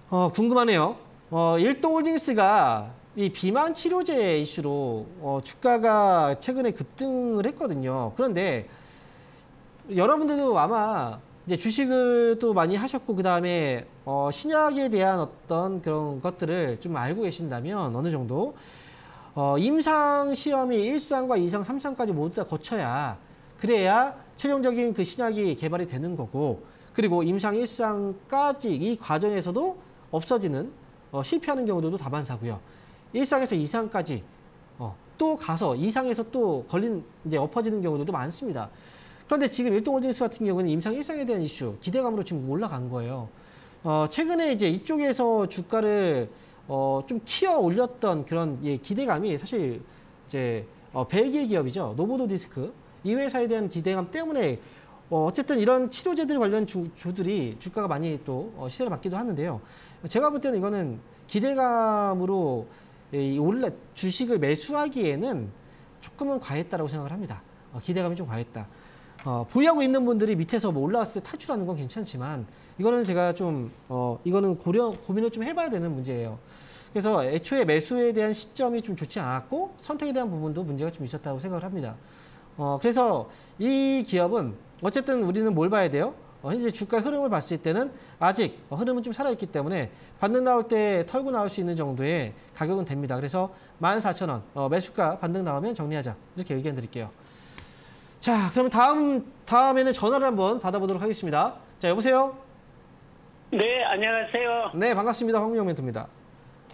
S1: 궁금하네요. 일동홀딩스가 이 비만 치료제 이슈로 주가가 최근에 급등을 했거든요. 그런데 여러분들도 아마 이제 주식을 또 많이 하셨고 그 다음에 신약에 대한 어떤 그런 것들을 좀 알고 계신다면 어느 정도 임상 시험이 1상과 2상, 3상까지 모두 다 거쳐야 그래야 최종적인 그 신약이 개발이 되는 거고 그리고 임상 1상까지 이 과정에서도 없어지는 실패하는 경우들도 다반사고요. 1상에서 2상까지 또 가서 2상에서 또 이제 엎어지는 경우들도 많습니다. 그런데 지금 일동홀딩스 같은 경우는 임상 1상에 대한 이슈, 기대감으로 지금 올라간 거예요. 최근에 이제 이쪽에서 주가를 좀 키워 올렸던 그런 기대감이 사실 이제 벨기에 기업이죠. 노보노디스크. 이 회사에 대한 기대감 때문에 어쨌든 이런 치료제들 관련 주들이 주가가 많이 또 시세를 받기도 하는데요. 제가 볼 때는 이거는 기대감으로 주식을 매수하기에는 조금은 과했다라고 생각을 합니다. 기대감이 좀 과했다. 보유하고 있는 분들이 밑에서 뭐 올라왔을 때 탈출하는 건 괜찮지만 이거는 제가 좀 이거는 고민을 좀 해봐야 되는 문제예요. 그래서 애초에 매수에 대한 시점이 좀 좋지 않았고 선택에 대한 부분도 문제가 좀 있었다고 생각을 합니다. 그래서 이 기업은 어쨌든 우리는 뭘 봐야 돼요? 현재 주가 흐름을 봤을 때는 아직 흐름은 좀 살아있기 때문에 반등 나올 때 털고 나올 수 있는 정도의 가격은 됩니다. 그래서 14,000원 매수가 반등 나오면 정리하자 이렇게 의견 드릴게요. 자, 그러면 다음에는 전화를 한번 받아보도록 하겠습니다. 자, 여보세요?
S8: 네, 안녕하세요.
S1: 네, 반갑습니다. 황민영 멘토입니다.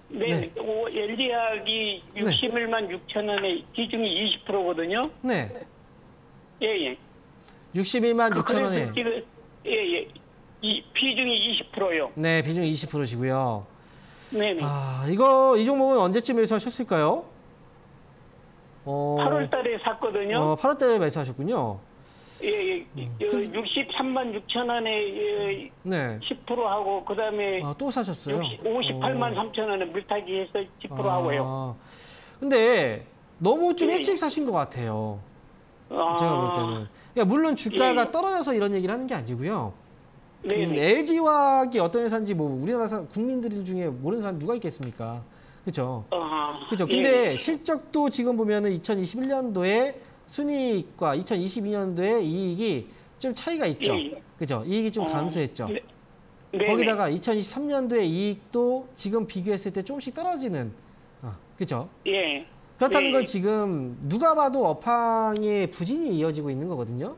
S8: 네, LG화학이 61만 6천 원에 비중이 20%거든요.
S1: 네.
S8: 예.
S1: 61만 6천 원에.
S8: 예. 이 비중이 20%요.
S1: 네, 비중이 20%시고요.
S8: 네네.
S1: 이 종목은 언제쯤 매수하셨을까요?
S8: 8월 달에 샀거든요.
S1: 8월 달에 매수하셨군요.
S8: 예. 63만 6천 원에
S1: 네.
S8: 10%하고 그다음에
S1: 또 사셨어요?
S8: 58만 3천 원에 물타기 해서 10% 하고요.
S1: 근데 너무 좀 일찍 사신 것 같아요. 제가 볼 때는. 그러니까 물론 주가가 떨어져서 이런 얘기를 하는 게 아니고요. LG화학이 어떤 회사인지 뭐 우리나라 국민들 중에 모르는 사람 누가 있겠습니까? 그렇죠. 그렇죠. 근데 실적도 지금 보면은 2021년도에 순이익과 2022년도에 이익이 좀 차이가 있죠. 그죠? 이익이 좀 감소했죠. 거기다가 2023년도에 이익도 지금 비교했을 때 조금씩 떨어지는, 그죠?
S8: 예.
S1: 그렇다는 건 지금 누가 봐도 업황의 부진이 이어지고 있는 거거든요.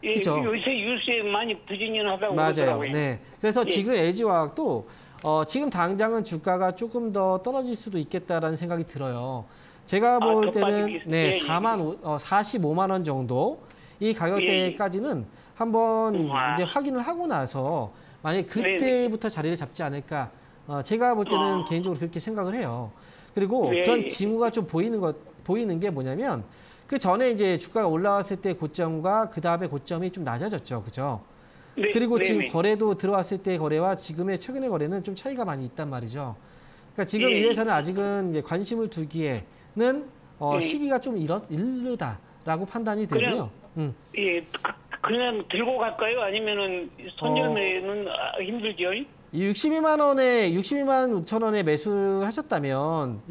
S1: 그죠?
S8: 요새 뉴스에 많이 부진이 하다고
S1: 맞아요.
S8: 그러더라고요.
S1: 네. 그래서 지금 LG화학도 지금 당장은 주가가 조금 더 떨어질 수도 있겠다라는 생각이 들어요. 제가 볼 때는 45만 원 정도 이 가격대까지는 한번 이제 확인을 하고 나서 만약에 그때부터 자리를 잡지 않을까 제가 볼 때는 개인적으로 그렇게 생각을 해요. 그리고 그런 징후가 좀 보이는 게 뭐냐면 그 전에 이제 주가가 올라왔을 때 고점과 그 다음에 고점이 좀 낮아졌죠. 그죠? 그리고 지금 거래도 들어왔을 때 거래와 지금의 최근의 거래는 좀 차이가 많이 있단 말이죠. 그러니까 지금 이 회사는 아직은 이제 관심을 두기에는 시기가 좀 이르다라고 판단이 되고요.
S8: 그냥 들고 갈까요? 아니면은 손절매는 힘들죠?
S1: 62만 5천 원에 매수를 하셨다면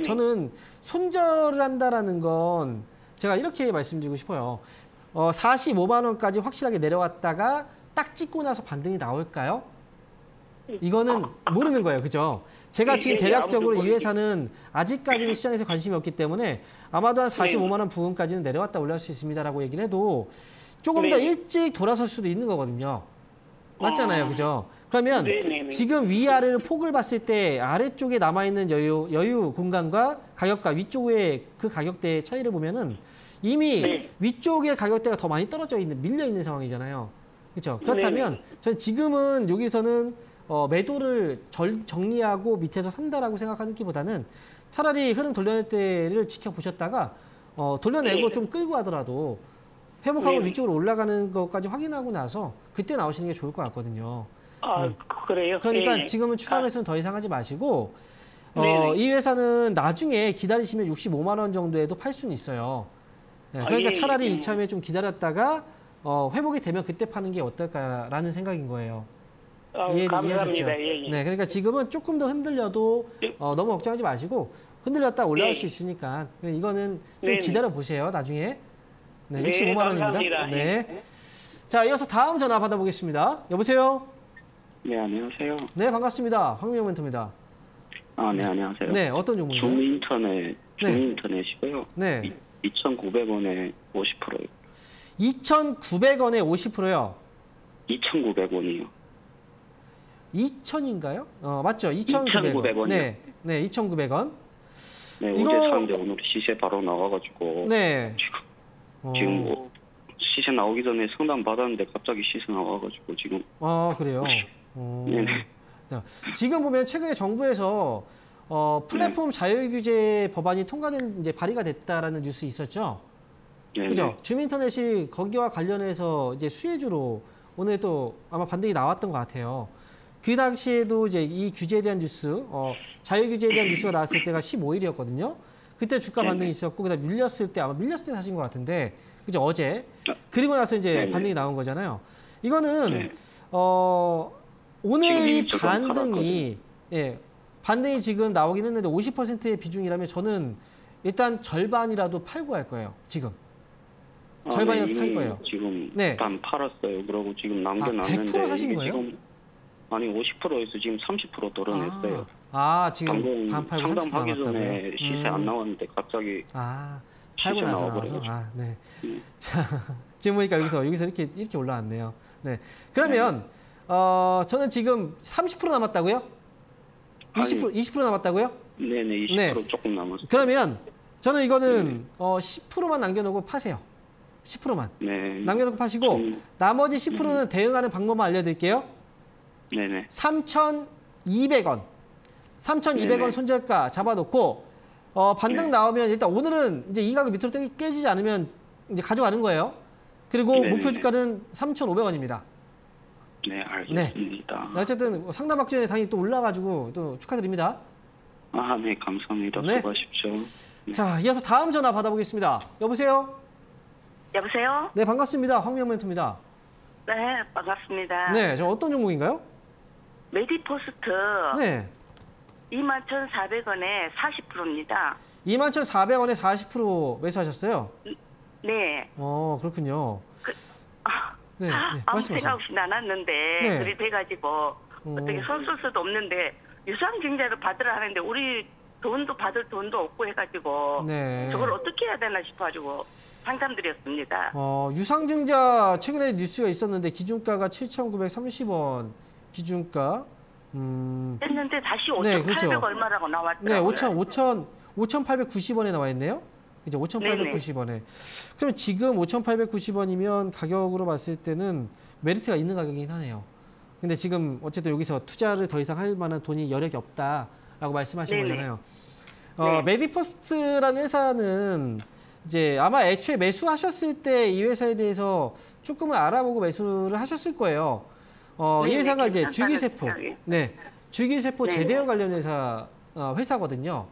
S1: 저는 손절을 한다라는 건 제가 이렇게 말씀드리고 싶어요. 45만 원까지 확실하게 내려왔다가 딱 찍고 나서 반등이 나올까요? 이거는 모르는 거예요. 그죠? 제가 지금 대략적으로 이 회사는 아직까지는 시장에서 관심이 없기 때문에 아마도 한 45만 원 부근까지는 내려왔다 올라올 수 있습니다라고 얘기를 해도 조금 더 일찍 돌아설 수도 있는 거거든요. 맞잖아요. 그죠? 그러면 지금 위아래를 폭을 봤을 때 아래쪽에 남아있는 여유 공간과 가격과 위쪽의 그 가격대의 차이를 보면은 이미 위쪽의 가격대가 더 많이 밀려 있는 상황이잖아요. 그렇죠? 그렇다면 전 지금은 여기서는 매도를 정리하고 밑에서 산다라고 생각하는 기보다는 차라리 흐름 돌려낼 때를 지켜보셨다가 돌려내고 좀 끌고 하더라도 회복하고 위쪽으로 올라가는 것까지 확인하고 나서 그때 나오시는 게 좋을 것 같거든요.
S8: 그래요?
S1: 그러니까 지금은 추가 매수는 더 이상 하지 마시고 이 회사는 나중에 기다리시면 65만 원 정도에도 팔 수는 있어요. 그러니까 차라리 이참에 좀 기다렸다가 회복이 되면 그때 파는 게 어떨까라는 생각인 거예요.
S8: 감사합니다. 예.
S1: 네, 그러니까 지금은 조금 더 흔들려도 너무 걱정하지 마시고 흔들렸다 올라올 수 있으니까 이거는 좀 기다려 보세요. 나중에. 네, 65만 원입니다.
S8: 감사합니다.
S1: 네. 자, 이어서 다음 전화 받아보겠습니다. 여보세요?
S9: 네, 안녕하세요.
S1: 네, 반갑습니다. 황민영 멘토입니다.
S9: 네, 안녕하세요.
S1: 네, 어떤 종목인가요?
S9: 중인터넷이고요.
S1: 네.
S9: 2,900원에 50%요.
S1: 2,900원에 50%요?
S9: 2,900원이요.
S1: 2,000인가요? 맞죠? 2,900원. 네, 네, 2,900원.
S9: 네, 어제 샀는데 오늘 시세 바로 나와가지고.
S1: 네.
S9: 지금 뭐 시세 나오기 전에 상담 받았는데 갑자기 시세 나와가지고 지금.
S1: 그래요?
S9: 네네.
S1: 지금 보면 최근에 정부에서 플랫폼 자율규제 법안이 통과된 이제 발의가 됐다라는 뉴스 있었죠?
S9: 네.
S1: 그죠? 주민인터넷이 거기와 관련해서 이제 수혜주로 오늘 또 아마 반등이 나왔던 것 같아요. 그 당시에도 이제 이 규제에 대한 뉴스, 자율규제에 대한 뉴스가 나왔을 때가 15일이었거든요. 그때 주가 반등이 있었고, 그다음 밀렸을 때, 아마 밀렸을 때 사신 것 같은데, 그죠? 어제. 그리고 나서 이제 반등이 나온 거잖아요. 이거는, 오늘 이 반등이, 반등이 지금 나오긴 했는데 50%의 비중이라면 저는 일단 절반이라도 팔고 할 거예요. 지금. 절반이라도 팔 거예요.
S9: 지금 반 팔았어요. 그러고 지금 남겨놨는데.
S1: 100% 사신 거예요?
S9: 지금, 아니 50%에서 지금 30% 덜어냈어요.
S1: 지금 반 팔고 30%
S9: 상담하기 전에
S1: 남았다고요?
S9: 시세 안 나왔는데 갑자기
S1: 팔고 나서. 네. 자, 지금 보니까 여기서 이렇게 올라왔네요. 네. 그러면 저는 지금 30% 남았다고요? 20% 남았다고요?
S9: 네네, 20% 조금 남았어요.
S1: 그러면 저는 이거는 10%만 남겨놓고 파세요. 10%만.
S9: 네.
S1: 남겨놓고 파시고 나머지 10%는 대응하는 방법만 알려드릴게요.
S9: 네네.
S1: 3,200원. 3,200원 손절가 잡아놓고 반등 나오면 일단 오늘은 이제 이 가격 밑으로 깨지지 않으면 이제 가져가는 거예요. 그리고 목표 주가는 3,500원입니다.
S9: 네, 알겠습니다.
S1: 네. 어쨌든 상담 받기 전에 당연히 또 올라가지고 또 축하드립니다.
S9: 네, 감사합니다.
S1: 네.
S9: 수고하십시오. 네.
S1: 자, 이어서 다음 전화 받아보겠습니다. 여보세요?
S5: 여보세요?
S1: 네, 반갑습니다. 황민영 멘토입니다.
S5: 네, 반갑습니다.
S1: 네, 저 어떤 종목인가요?
S5: 메디포스트.
S1: 네.
S5: 21,400원에 40%입니다.
S1: 21,400원에 40% 매수하셨어요?
S5: 네.
S1: 그렇군요. 네,
S5: 아무 생각 없이 나눴는데 그리 돼가지고 어떻게 손 쓸 수도 없는데 유상증자를 받으라 하는데 우리 돈도 받을 돈도 없고 해가지고 저걸 어떻게 해야 되나 싶어가지고 상담드렸습니다.
S1: 유상증자 최근에 뉴스가 있었는데 기준가가 7,930원 기준가.
S5: 했는데 다시 5,800 얼마라고 나왔더라고요.
S1: 네, 5,890원에 나와 있네요. 이제 5,890원에. 그럼 지금 5,890원이면 가격으로 봤을 때는 메리트가 있는 가격이긴 하네요. 근데 지금 어쨌든 여기서 투자를 더 이상 할 만한 돈이 여력이 없다라고 말씀하신 거잖아요. 메디퍼스트라는 회사는 이제 아마 애초에 매수하셨을 때 이 회사에 대해서 조금은 알아보고 매수를 하셨을 거예요. 이 회사가 이제 주기세포, 주기세포 제대어 관련 회사거든요.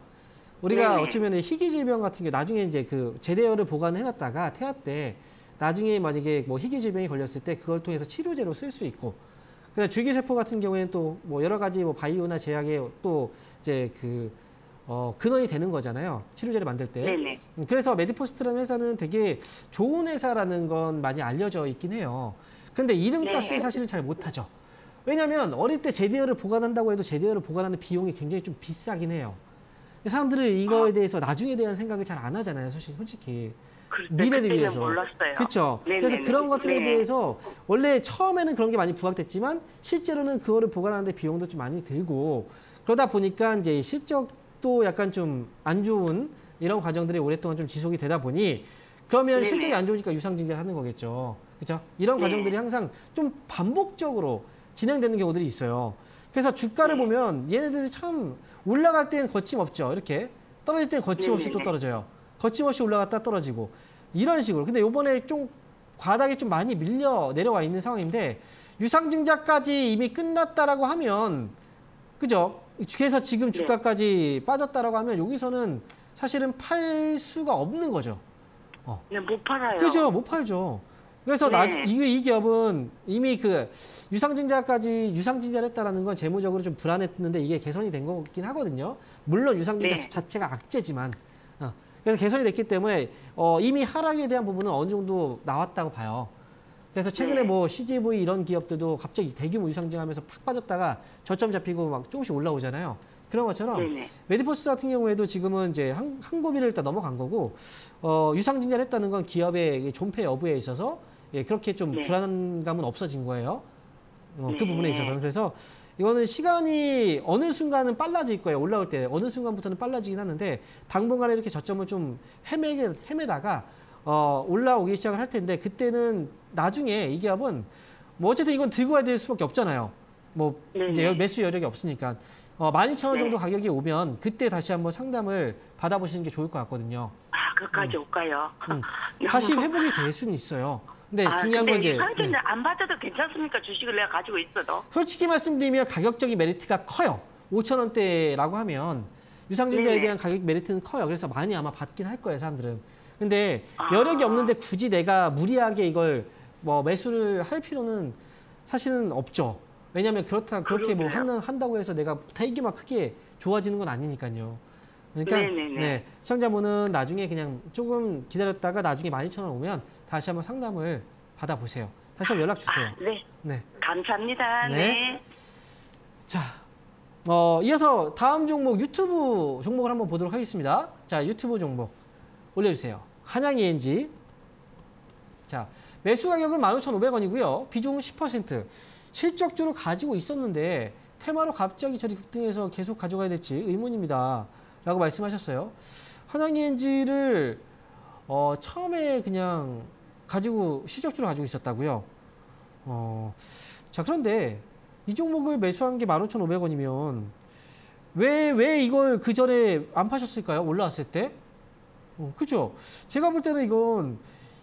S1: 우리가 어쩌면 희귀질병 같은 게 나중에 이제 그 제대어를 보관해놨다가 태아 때 나중에 만약에 뭐 희귀질병이 걸렸을 때 그걸 통해서 치료제로 쓸 수 있고, 그다음 주기세포 같은 경우에는 또 뭐 여러 가지 뭐 바이오나 제약에 또 이제 그 근원이 되는 거잖아요. 치료제를 만들 때. 그래서 메디포스트라는 회사는 되게 좋은 회사라는 건 많이 알려져 있긴 해요. 근데 이름값을 사실은 잘 못하죠. 왜냐하면 어릴 때 제대어를 보관한다고 해도 제대어를 보관하는 비용이 굉장히 좀 비싸긴 해요. 사람들은 이거에 대해서 나중에 대한 생각을 잘 안 하잖아요. 솔직히. 미래를 위해서.
S5: 몰랐어요.
S1: 그렇죠. 그래서 그런 것들에 대해서 원래 처음에는 그런 게 많이 부각됐지만 실제로는 그거를 보관하는데 비용도 좀 많이 들고 그러다 보니까 이제 실적도 약간 좀 안 좋은 이런 과정들이 오랫동안 좀 지속이 되다 보니 그러면 실적이 안 좋으니까 유상증자를 하는 거겠죠. 그렇죠? 이런 과정들이 항상 좀 반복적으로 진행되는 경우들이 있어요. 그래서 주가를 보면 얘네들이 참 올라갈 때는 거침없죠. 이렇게 떨어질 때는 거침없이 또 떨어져요. 거침없이 올라갔다 떨어지고 이런 식으로. 근데 요번에 좀 과다하게 좀 많이 밀려 내려와 있는 상황인데 유상증자까지 이미 끝났다라고 하면 그죠? 그래서 지금 주가까지 빠졌다라고 하면 여기서는 사실은 팔 수가 없는 거죠.
S5: 못 팔아요.
S1: 그죠? 못 팔죠. 그래서 이 기업은 이미 그 유상증자를 했다라는 건 재무적으로 좀 불안했는데 이게 개선이 된 거긴 하거든요. 물론 유상증자 자체가 악재지만. 그래서 개선이 됐기 때문에 이미 하락에 대한 부분은 어느 정도 나왔다고 봐요. 그래서 최근에 뭐 CGV 이런 기업들도 갑자기 대규모 유상증하면서 팍 빠졌다가 저점 잡히고 막 조금씩 올라오잖아요. 그런 것처럼 메디포스 같은 경우에도 지금은 이제 항고비를 일단 넘어간 거고 유상증자를 했다는 건 기업의 존폐 여부에 있어서 그렇게 좀 불안감은 없어진 거예요. 그 부분에 있어서는. 그래서 이거는 시간이 어느 순간은 빨라질 거예요. 올라올 때 어느 순간부터는 빨라지긴 하는데 당분간에 이렇게 저점을 좀 헤매다가 올라오기 시작을 할 텐데 그때는 나중에 이 기업은 뭐 어쨌든 이건 들고 가야 될 수밖에 없잖아요. 뭐 이제 매수 여력이 없으니까 12,000원 정도 가격이 오면 그때 다시 한번 상담을 받아보시는 게 좋을 것 같거든요.
S5: 그까지 올까요?
S1: 다시 회복이 될 수는 있어요. 근데 중요한 건 이제
S5: 안 받아도 괜찮습니까? 주식을 내가 가지고 있어도.
S1: 솔직히 말씀드리면 가격적인 메리트가 커요. 5,000원대라고 하면 유상증자에 대한 가격 메리트는 커요. 그래서 많이 아마 받긴 할 거예요, 사람들은. 근데 여력이 없는데 굳이 내가 무리하게 이걸 뭐 매수를 할 필요는 사실은 없죠. 왜냐하면 그렇게 뭐 한다고 해서 내가 되게만 크게 좋아지는 건 아니니까요. 그러니까 시청자분은 나중에 그냥 조금 기다렸다가 나중에 12,000원 오면 다시 한번 상담을 받아보세요. 다시 한번 연락 주세요.
S5: 네. 감사합니다.
S1: 자, 이어서 다음 종목 유튜브 종목을 한번 보도록 하겠습니다. 자, 유튜브 종목 올려주세요. 한양ENG. 자, 매수 가격은 15,500원이고요. 비중은 10%. 실적주로 가지고 있었는데 테마로 갑자기 저리 급등해서 계속 가져가야 될지 의문입니다. 라고 말씀하셨어요. 한양ENG를 처음에 그냥 실적주로 가지고 있었다고요. 자, 그런데 이 종목을 매수한 게 15,500원이면 왜 이걸 그 전에 안 파셨을까요? 올라왔을 때? 그죠? 제가 볼 때는 이건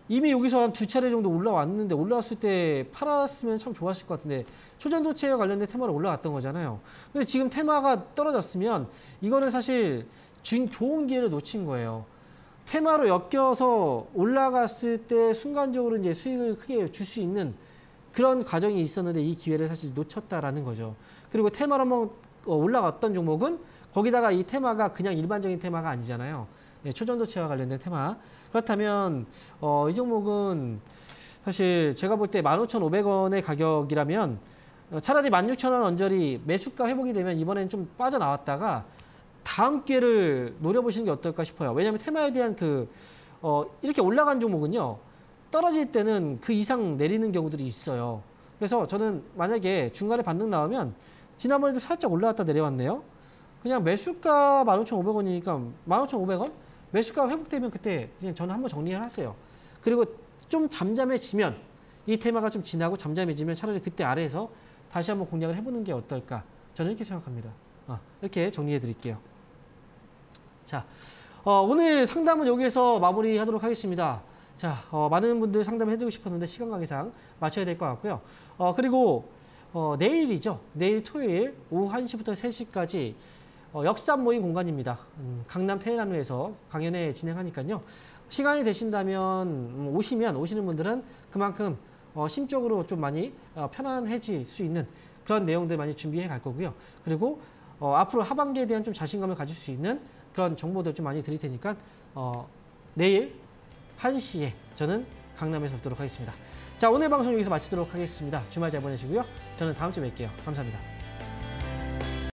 S1: 이미 여기서 한 2차례 정도 올라왔는데 올라왔을 때 팔았으면 참 좋았을 것 같은데 초전도체와 관련된 테마로 올라갔던 거잖아요. 근데 지금 테마가 떨어졌으면 이거는 사실 좋은 기회를 놓친 거예요. 테마로 엮여서 올라갔을 때 순간적으로 이제 수익을 크게 줄 수 있는 그런 과정이 있었는데 이 기회를 사실 놓쳤다라는 거죠. 그리고 테마로 한번 올라갔던 종목은 거기다가 이 테마가 그냥 일반적인 테마가 아니잖아요. 초전도체와 관련된 테마. 그렇다면 이 종목은 사실 제가 볼 때 15,500원의 가격이라면 차라리 16,000원 언저리 매수가 회복이 되면 이번엔 좀 빠져나왔다가 다음 기회를 노려보시는 게 어떨까 싶어요. 왜냐하면 테마에 대한 이렇게 올라간 종목은요. 떨어질 때는 그 이상 내리는 경우들이 있어요. 그래서 저는 만약에 중간에 반등 나오면 지난번에도 살짝 올라왔다 내려왔네요. 그냥 매수가 15,500원이니까 15,500원? 매수가 회복되면 그때 그냥 저는 한번 정리를 하세요. 그리고 좀 잠잠해지면 이 테마가 좀 지나고 잠잠해지면 차라리 그때 아래에서 다시 한번 공략을 해보는 게 어떨까. 저는 이렇게 생각합니다. 이렇게 정리해 드릴게요. 자, 오늘 상담은 여기에서 마무리하도록 하겠습니다. 자, 많은 분들 상담해드리고 싶었는데 시간 관계상 마쳐야 될 것 같고요. 그리고 내일이죠. 내일 토요일 오후 1시부터 3시까지 역삼 모임 공간입니다. 강남 테헤란로에서 강연회 진행하니까요. 시간이 되신다면 오시는 분들은 그만큼 심적으로 좀 많이 편안해질 수 있는 그런 내용들 많이 준비해 갈 거고요. 그리고 앞으로 하반기에 대한 좀 자신감을 가질 수 있는 그런 정보들 좀 많이 드릴 테니까 내일 1시에 저는 강남에서 뵙도록 하겠습니다. 자, 오늘 방송 여기서 마치도록 하겠습니다. 주말 잘 보내시고요. 저는 다음 주에 뵐게요. 감사합니다.